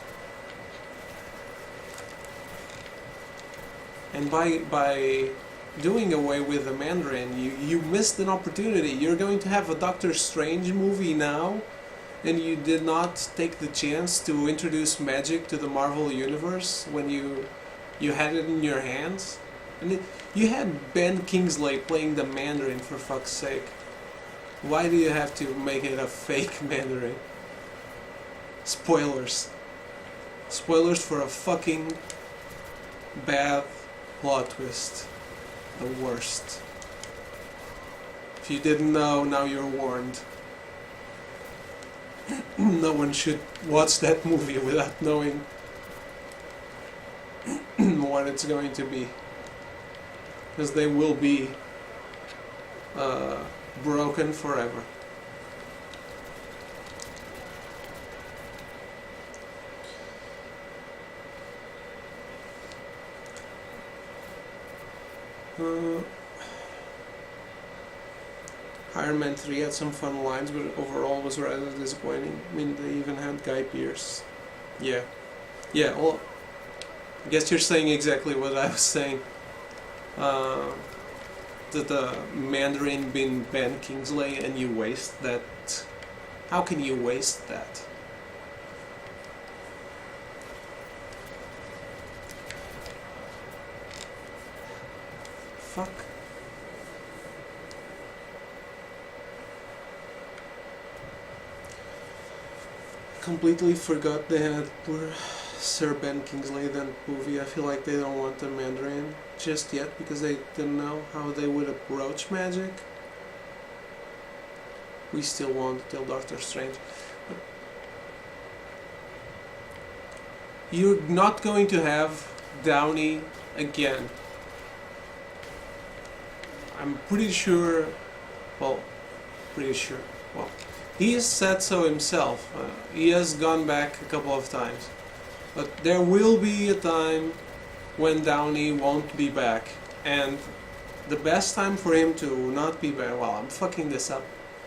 Speaker 1: And by doing away with the Mandarin, you missed an opportunity. You're going to have a Doctor Strange movie now, and you did not take the chance to introduce magic to the Marvel Universe when you had it in your hands. And you had Ben Kingsley playing the Mandarin, for fuck's sake. Why do you have to make it a fake Mandarin? Spoilers. Spoilers for a fucking bad plot twist. The worst. If you didn't know, now you're warned. No one should watch that movie without knowing what it's going to be. Because they will be broken forever. Iron Man 3 had some fun lines, but overall was rather disappointing. I mean, they even had Guy Pearce. Yeah. Yeah, well, I guess you're saying exactly what I was saying. That the Mandarin being Ben Kingsley, and you waste that. How can you waste that? Fuck. Completely forgot they had poor Sir Ben Kingsley in that movie. I feel like they don't want the Mandarin just yet because they didn't know how they would approach magic. We still want to tell Doctor Strange. But you're not going to have Downey again. I'm pretty sure, well, he has said so himself. He has gone back a couple of times. But there will be a time when Downey won't be back. And the best time for him to not be back, well, I'm fucking this up.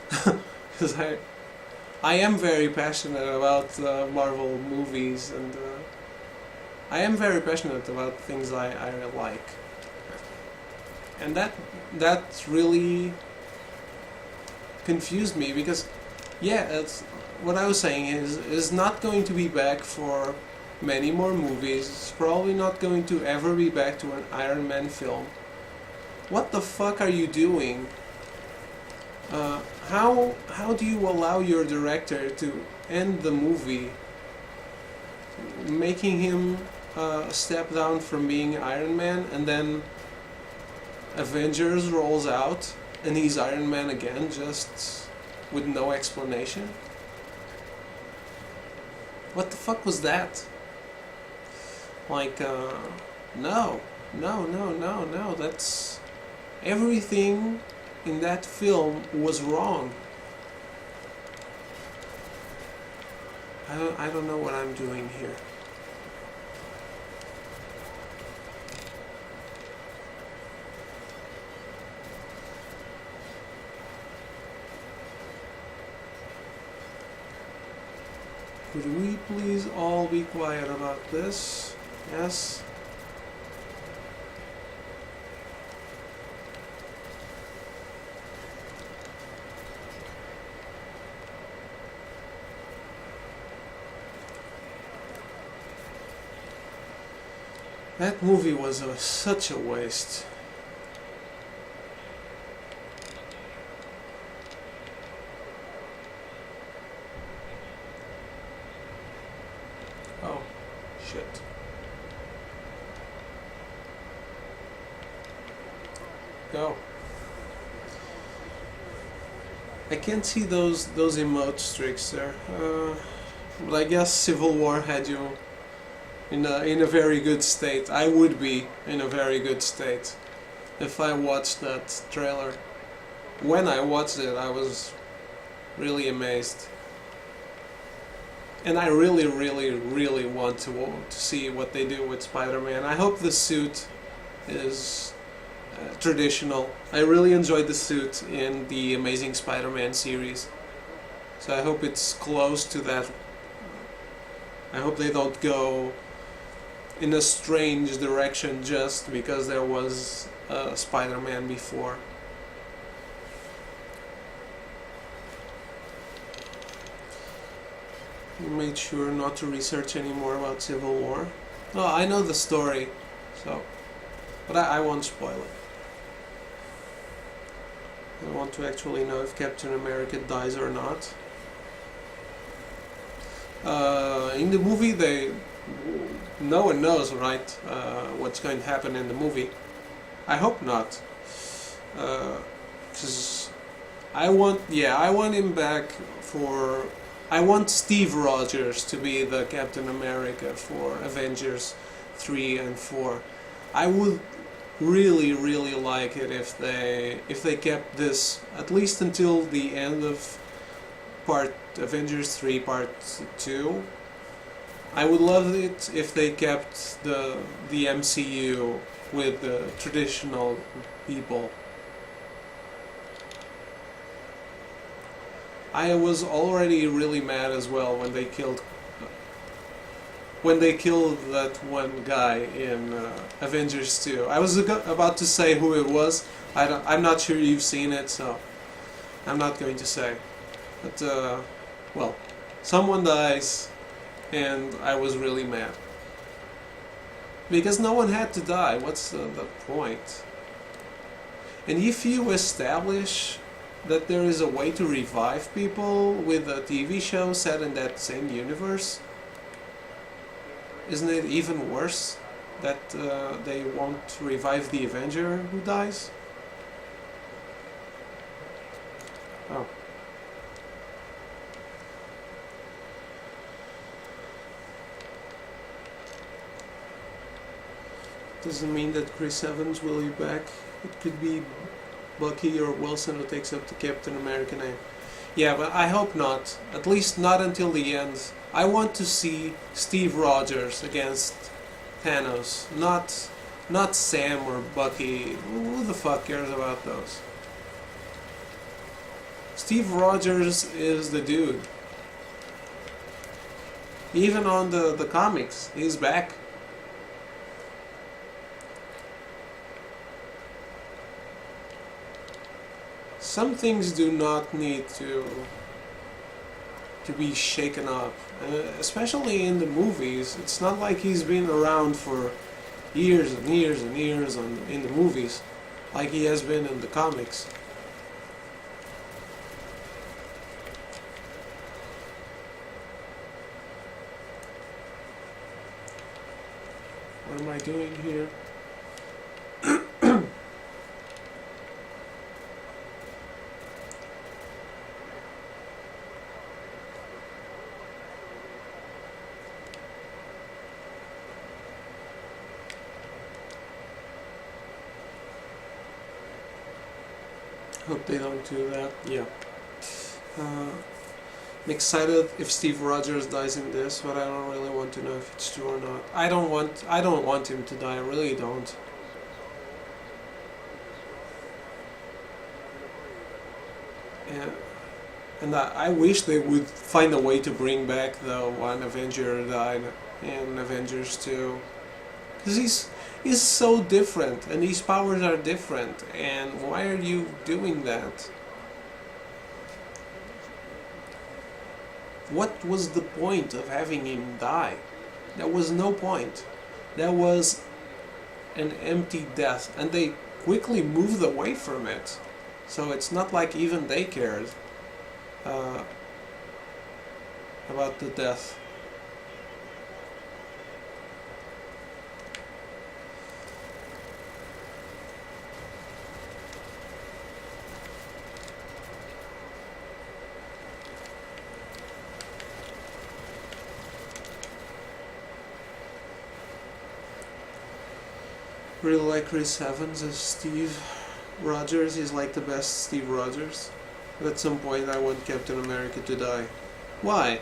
Speaker 1: Because I am very passionate about Marvel movies, and I am very passionate about things I like. And that really confused me, because yeah, that's what I was saying is not going to be back for many more movies. It's probably not going to ever be back to an Iron Man film. What the fuck are you doing? How do you allow your director to end the movie, making him step down from being Iron Man, and then Avengers rolls out and he's Iron Man again, just with no explanation? What the fuck was that? Like, no, that's Everything in that film was wrong. I don't know what I'm doing here. Could we please all be quiet about this? Yes? That movie was such a waste. Oh, shit. Go. I can't see those emote streaks there. But I guess Civil War had you in a very good state. I would be in a very good state if I watched that trailer. When I watched it, I was really amazed. And I really, really, really want to see what they do with Spider-Man. I hope the suit is traditional. I really enjoyed the suit in the Amazing Spider-Man series. So I hope it's close to that. I hope they don't go in a strange direction just because there was Spider-Man before. I made sure not to research any more about Civil War. Oh, I know the story, so, but I won't spoil it. I want to actually know if Captain America dies or not. In the movie, no one knows, right, what's going to happen in the movie. I hope not, because I want him back for. I want Steve Rogers to be the Captain America for Avengers 3 and 4. I would really, really like it if they kept this at least until the end of Avengers 3 Part 2. I would love it if they kept the MCU with the traditional people. I was already really mad as well when they killed that one guy in Avengers 2. I was about to say who it was. I'm not sure you've seen it, so I'm not going to say. But well, someone dies, and I was really mad because no one had to die. What's the point? And if you establish that there is a way to revive people with a TV show set in that same universe, isn't it even worse that they won't revive the Avenger who dies? Oh. Doesn't mean that Chris Evans will be back. It could be Bucky or Wilson who takes up the Captain America name. Yeah, but I hope not. At least not until the end. I want to see Steve Rogers against Thanos, not Sam or Bucky. Who the fuck cares about those? Steve Rogers is the dude. Even on the comics, he's back. Some things do not need to be shaken up, especially in the movies. It's not like he's been around for years and years and years in the movies, like he has been in the comics. What am I doing here? Hope they don't do that. Yeah. Uh, I'm excited if Steve Rogers dies in this, but I don't really want to know if it's true or not. I don't want him to die. I really don't. Yeah. And I wish they would find a way to bring back the one Avenger died in Avengers 2. Because he's so different, and his powers are different, and why are you doing that? What was the point of having him die? There was no point. That was an empty death, and they quickly moved away from it. So it's not like even they cared uh, about the death. Really like Chris Evans as Steve Rogers. He's like the best Steve Rogers. But at some point I want Captain America to die. Why?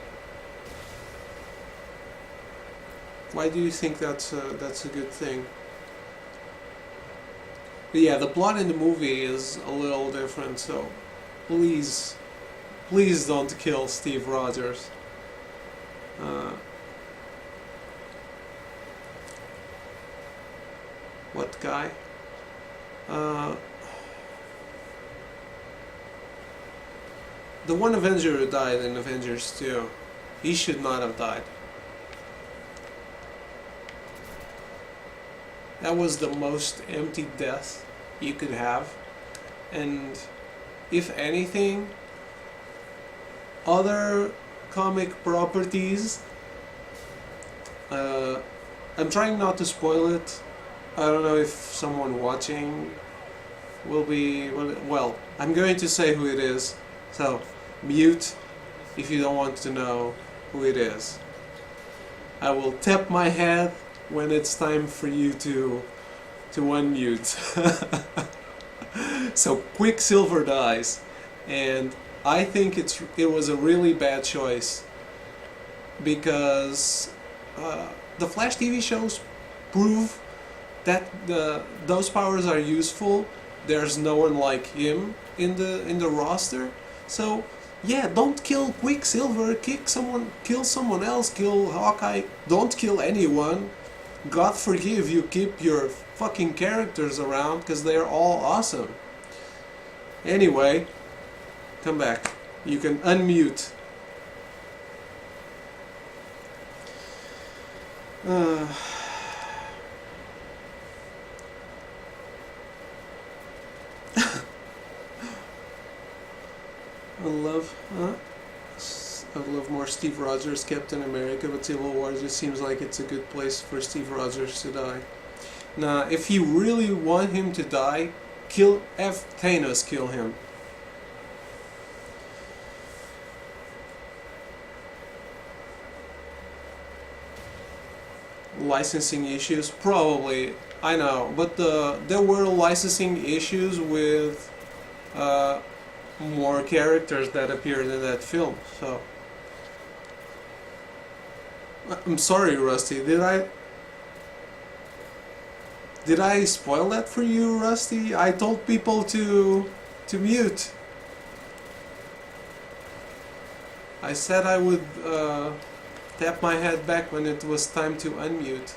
Speaker 1: Why do you think that's a good thing? But yeah, the plot in the movie is a little different, so please, please don't kill Steve Rogers. What guy? The one Avenger who died in Avengers 2, he should not have died. That was the most empty death you could have. And if anything, other comic properties, I'm trying not to spoil it. I don't know if someone watching will be, well, I'm going to say who it is, so mute if you don't want to know who it is. I will tap my head when it's time for you to unmute. So Quicksilver dies, and I think it was a really bad choice, because the Flash TV shows prove that those powers are useful. There's no one like him in the roster, so yeah, don't kill Quicksilver. Kill someone else. Kill Hawkeye. Don't kill anyone. God forgive you. Keep your fucking characters around because they're all awesome. Anyway, come back. You can unmute. I love more Steve Rogers, Captain America, but Civil War just seems like it's a good place for Steve Rogers to die. Now, if you really want him to die, have Thanos kill him. Licensing issues? Probably, I know, but there were licensing issues with more characters that appeared in that film, so... I'm sorry, Rusty, did I spoil that for you, Rusty? I told people to mute. I said I would tap my head back when it was time to unmute.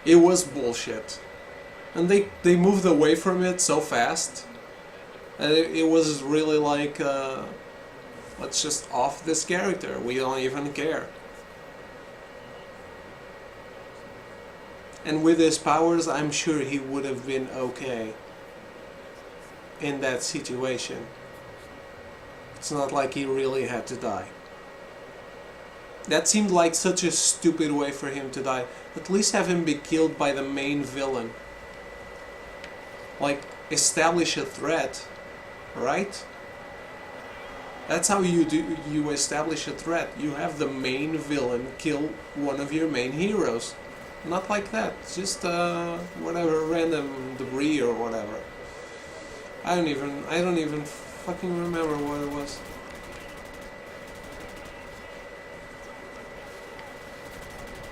Speaker 1: It was bullshit, and they moved away from it so fast, and it was really like, let's just off this character, we don't even care. And with his powers, I'm sure he would have been okay in that situation. It's not like he really had to die. That seemed like such a stupid way for him to die. At least have him be killed by the main villain. Like, establish a threat, right? That's how you establish a threat. You have the main villain kill one of your main heroes. Not like that. Just whatever random debris or whatever. I don't even fucking remember what it was.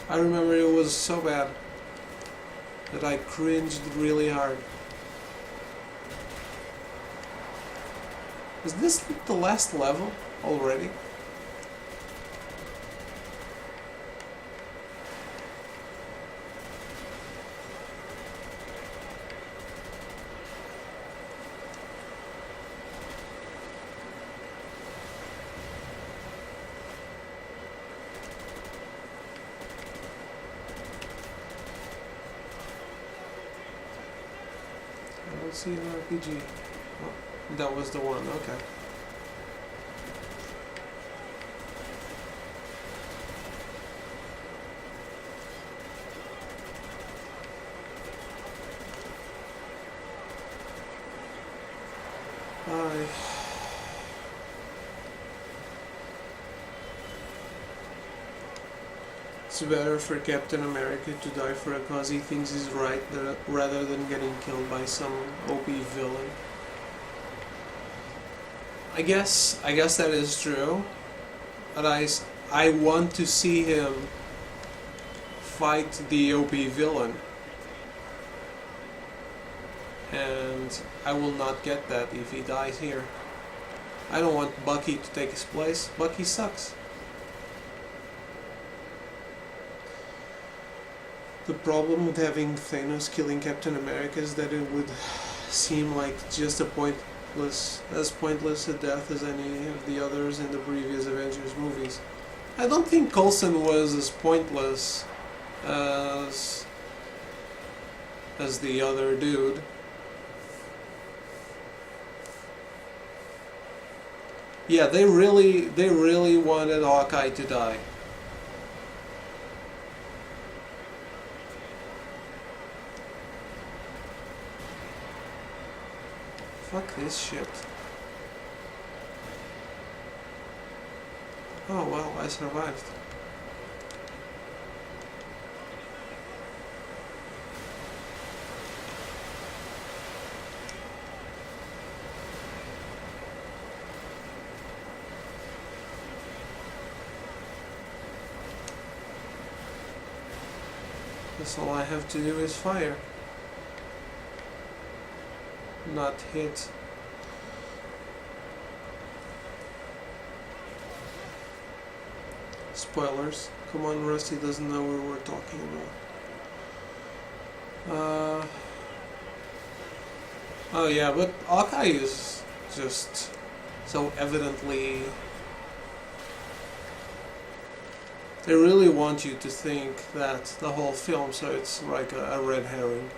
Speaker 1: I remember it was so bad that I cringed really hard. Is this the last level already? I don't see an RPG. Oh, that was the one, okay. It's better for Captain America to die for a cause he thinks is right rather than getting killed by some OP villain. I guess that is true, but I want to see him fight the OP villain, and I will not get that if he dies here. I don't want Bucky to take his place. Bucky sucks. The problem with having Thanos killing Captain America is that it would seem like just as pointless a death as any of the others in the previous Avengers movies. I don't think Coulson was as pointless as the other dude. Yeah, they really wanted Hawkeye to die. Fuck this shit. Oh well, I survived. That's all I have to do is fire. Not hit. Spoilers. Come on, Rusty doesn't know what we're talking about. Oh yeah, but Hawkeye is just so evidently... They really want you to think that the whole film, so it's like a red herring.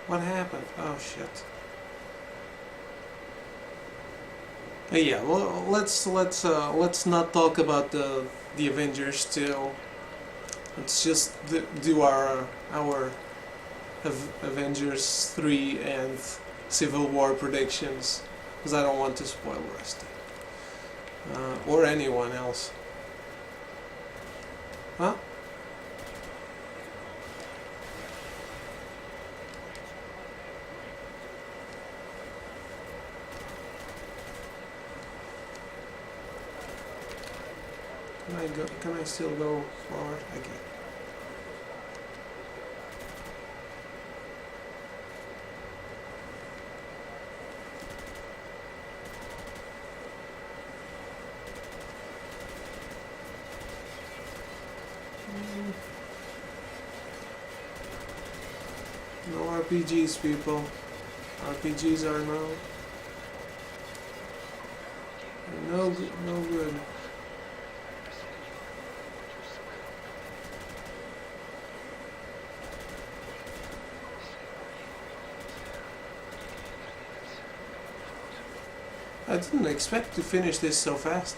Speaker 1: What happened? Oh shit. Yeah, well, let's not talk about the Avengers 2. Let's just do our Avengers 3 and Civil War predictions, because I don't want to spoil Rusty or anyone else. Huh? Can I still go forward? I can. No RPGs, people. RPGs are no good. I didn't expect to finish this so fast.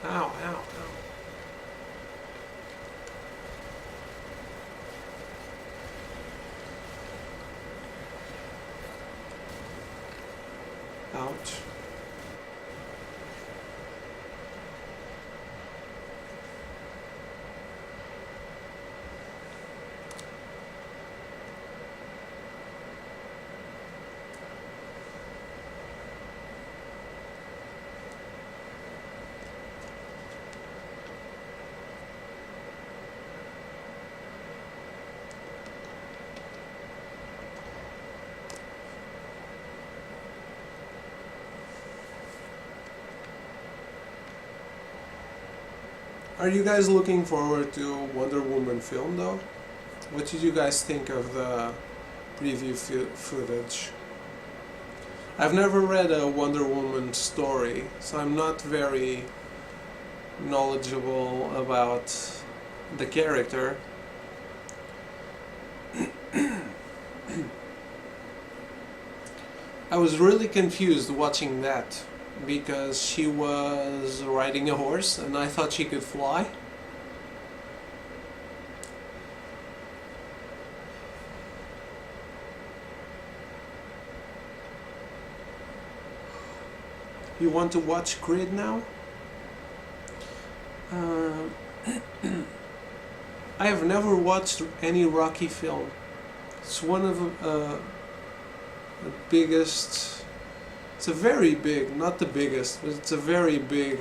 Speaker 1: Ow, ow, ow. Are you guys looking forward to Wonder Woman film though? What did you guys think of the preview footage? I've never read a Wonder Woman story, so I'm not very knowledgeable about the character. I was really confused watching that because she was riding a horse and I thought she could fly. You want to watch Creed now? Uh, I have never watched any Rocky film. It's one of the biggest. It's a very big, not the biggest, but it's a very big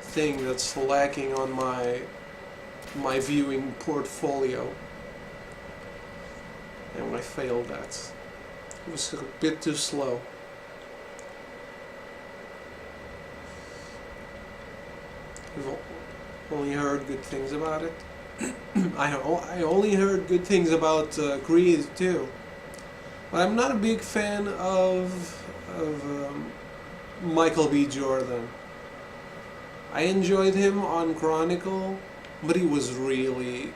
Speaker 1: thing that's lacking on my viewing portfolio, and I failed that. It was a bit too slow. I've only heard good things about it. I only heard good things about Creed too, but I'm not a big fan of Michael B. Jordan. I enjoyed him on Chronicle, but he was really...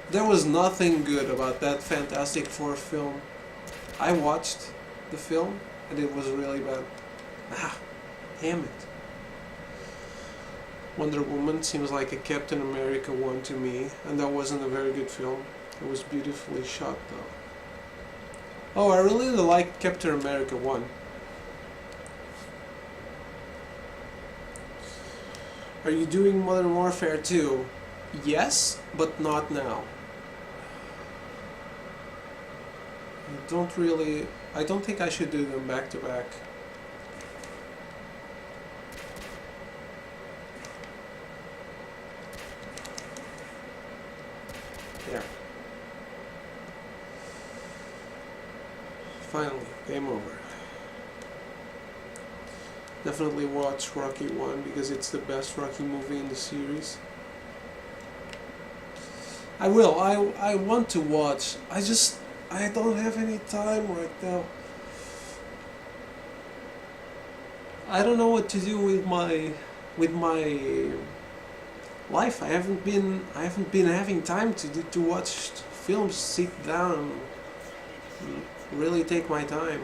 Speaker 1: There was nothing good about that Fantastic Four film. I watched the film, and it was really bad. Ah, damn it. Wonder Woman seems like a Captain America one to me, and that wasn't a very good film. It was beautifully shot though. Oh, I really liked Captain America 1. Are you doing Modern Warfare 2? Yes, but not now. I don't think I should do them back to back. There. Finally, game over. Definitely watch Rocky 1 because it's the best Rocky movie in the series. I will. I want to watch. I don't have any time right now. I don't know what to do with my life. I haven't been having time to watch films, sit down and really take my time.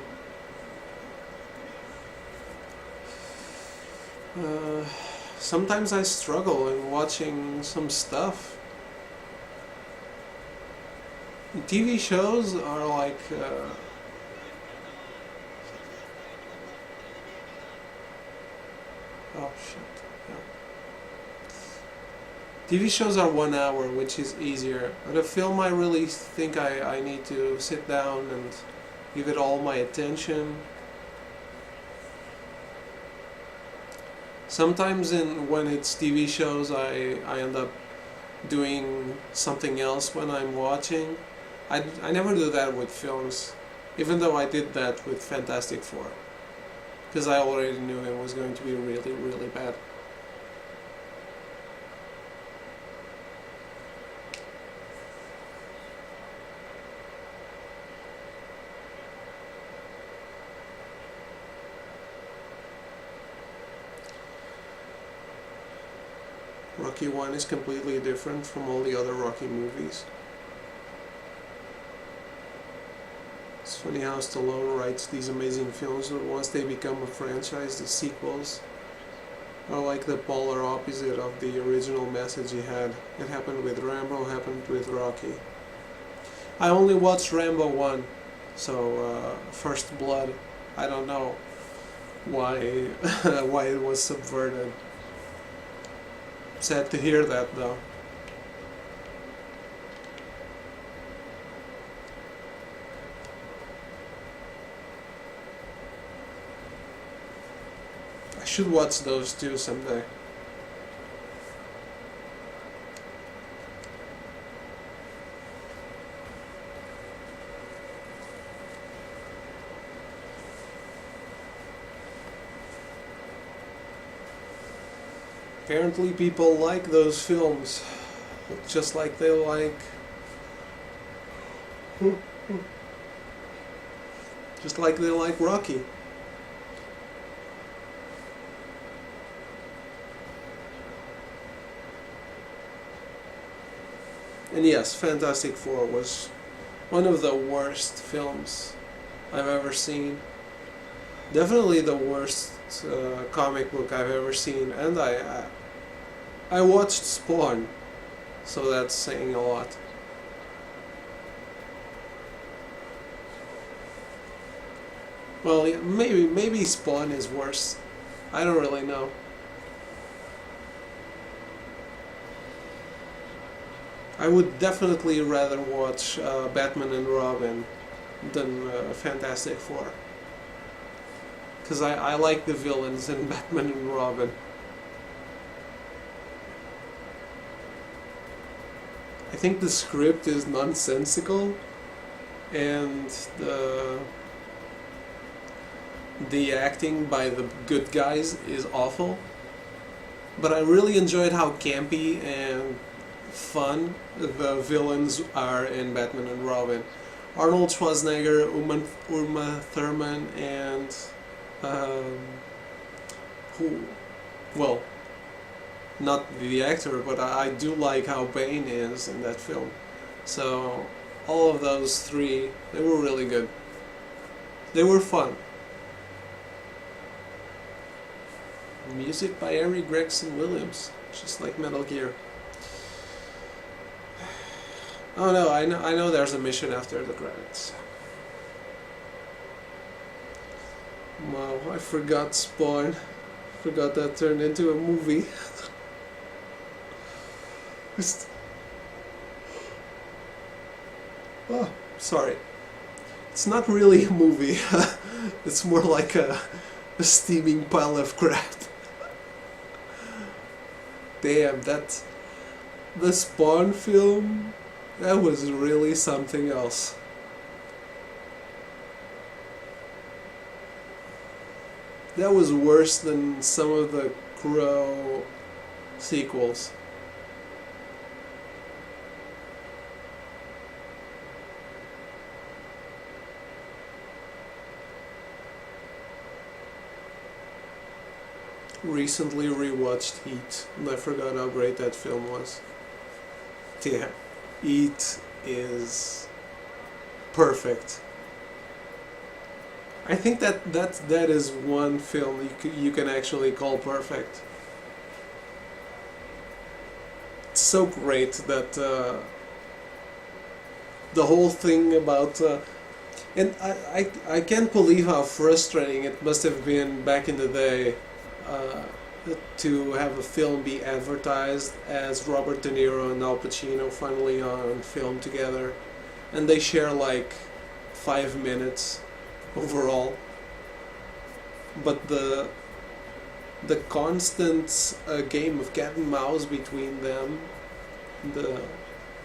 Speaker 1: Sometimes I struggle in watching some stuff. TV shows are like oh shit. Yeah. TV shows are 1 hour, which is easier. But a film, I really think I need to sit down and give it all my attention. Sometimes when it's TV shows, I end up doing something else when I'm watching. I never do that with films, even though I did that with Fantastic Four, because I already knew it was going to be really, really bad. Rocky 1 is completely different from all the other Rocky movies. It's funny how Stallone writes these amazing films, but once they become a franchise, the sequels are like the polar opposite of the original message he had. It happened with Rambo, happened with Rocky. I only watched Rambo 1, so First Blood, I don't know why why it was subverted. Sad to hear that though. I should watch those too someday. Apparently, people like those films, just like they like, just like they like Rocky. And yes, Fantastic Four was one of the worst films I've ever seen. Definitely the worst comic book I've ever seen, and I watched Spawn, so that's saying a lot. Well, yeah, maybe Spawn is worse. I don't really know. I would definitely rather watch Batman and Robin than Fantastic Four. Because I like the villains in Batman and Robin. I think the script is nonsensical, and the acting by the good guys is awful. But I really enjoyed how campy and fun the villains are in Batman and Robin. Arnold Schwarzenegger, Uma Thurman, and um, who, well, not the actor, but I do like how Bane is in that film. So all of those three, they were really good. They were fun. Music by Eric Gregson Williams, just like Metal Gear. Oh no, I know there's a mission after the credits. Wow, I forgot Spawn. Forgot that turned into a movie. Oh, sorry. It's not really a movie. It's more like a steaming pile of crap. Damn, the Spawn film, that was really something else. That was worse than some of the Crow sequels. Recently rewatched Heat, and I forgot how great that film was. Damn, Heat is perfect. I think that is one film you can actually call perfect. It's so great that the whole thing about and I can't believe how frustrating it must have been back in the day uh, to have a film be advertised as Robert De Niro and Al Pacino finally on film together, and they share like 5 minutes overall. But the constant game of cat and mouse between them,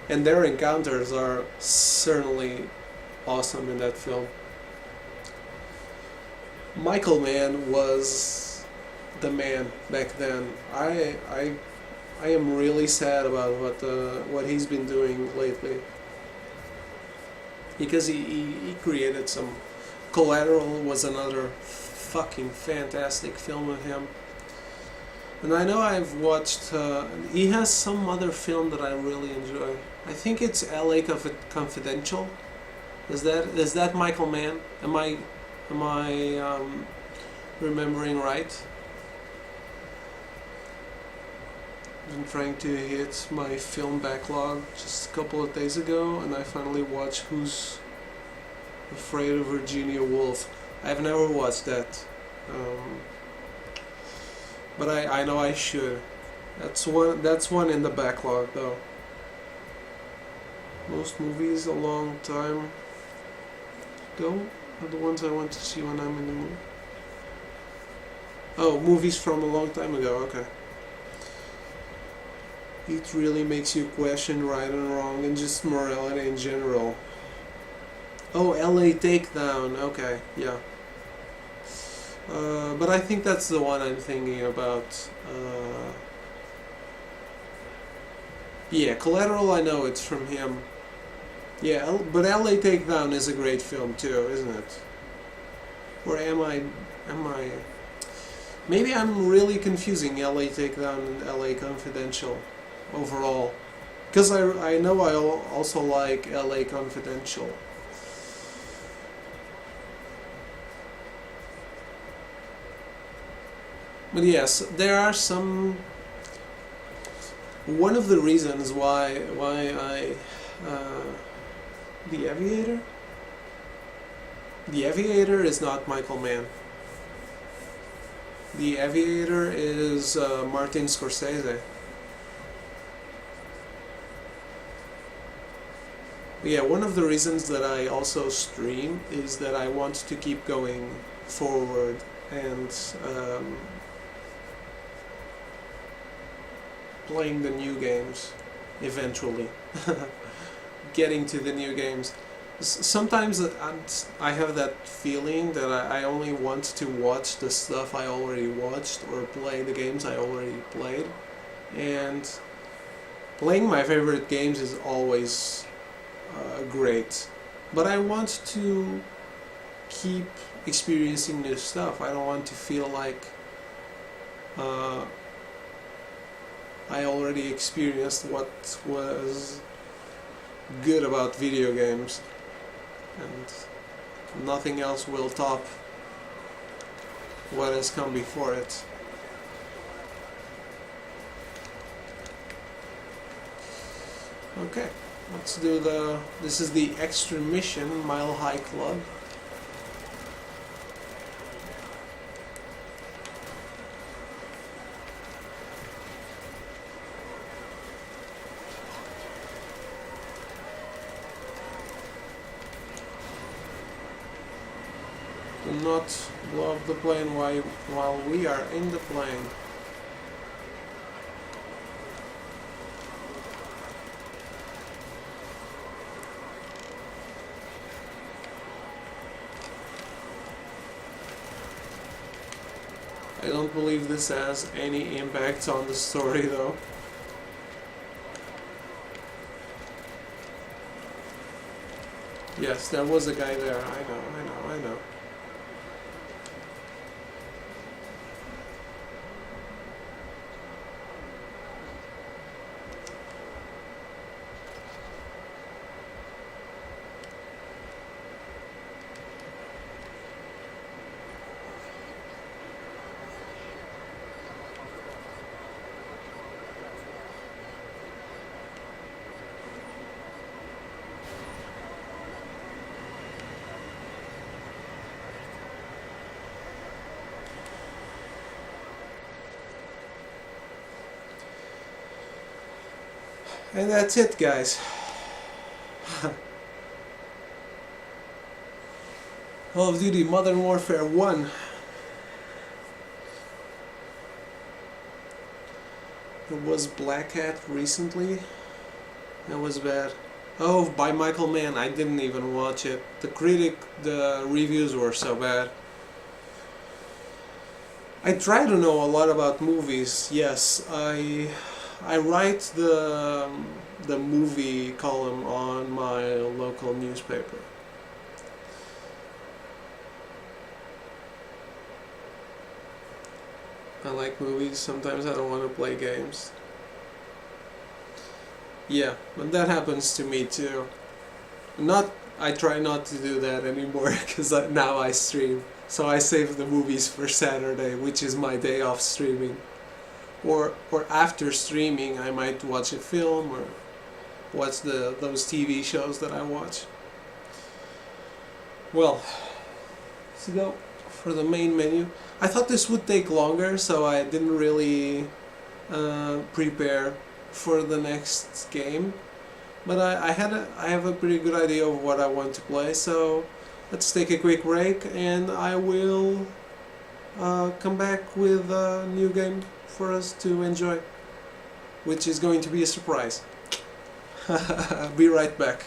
Speaker 1: and their encounters are certainly awesome in that film. Michael Mann was the man back then. I am really sad about what he's been doing lately, because he created some. Collateral was another fucking fantastic film of him. And I know I've watched, he has some other film that I really enjoy. I think it's LA Confidential. Is that Michael Mann? Am I remembering right? I'm trying to hit my film backlog just a couple of days ago, and I finally watched Who's Afraid of Virginia Woolf. I've never watched that, but I know I should. That's one in the backlog though. Most movies a long time ago are the ones I want to see when I'm in the mood. Oh, movies from a long time ago. Okay. It really makes you question right and wrong and just morality in general. Oh, LA Takedown. Okay, yeah. But I think that's the one I'm thinking about. Yeah, Collateral, I know it's from him. Yeah, but LA Takedown is a great film too, isn't it? Or am I, maybe I'm really confusing LA Takedown and LA Confidential overall. Because I know I also like LA Confidential. But yes, there are some. One of the reasons why I The Aviator. The Aviator is not Michael Mann. The Aviator is Martin Scorsese. Yeah, one of the reasons that I also stream is that I want to keep going forward and playing the new games eventually. Getting to the new games. Sometimes I have that feeling that I only want to watch the stuff I already watched or play the games I already played. And playing my favorite games is always great. But I want to keep experiencing new stuff. I don't want to feel like I already experienced what was good about video games, and nothing else will top what has come before it. Okay, let's do this is the extra mission, Mile High Club. Do not blow up the plane while we are in the plane. I don't believe this has any impact on the story though. Yes, there was a guy there. I know. And that's it, guys. Call of Duty Modern Warfare 1. It was Black Hat recently. That was bad. Oh, by Michael Mann. I didn't even watch it. The reviews were so bad. I try to know a lot about movies. Yes, I write the movie column on my local newspaper. I like movies. Sometimes I don't want to play games. Yeah, but that happens to me too. I try not to do that anymore because now I stream. So I save the movies for Saturday, which is my day off streaming. Or after streaming, I might watch a film or watch those TV shows that I watch. Well, let's go for the main menu. I thought this would take longer, so I didn't really prepare for the next game. But I have a pretty good idea of what I want to play, so let's take a quick break and I will come back with a new game for us to enjoy, which is going to be a surprise. Be right back.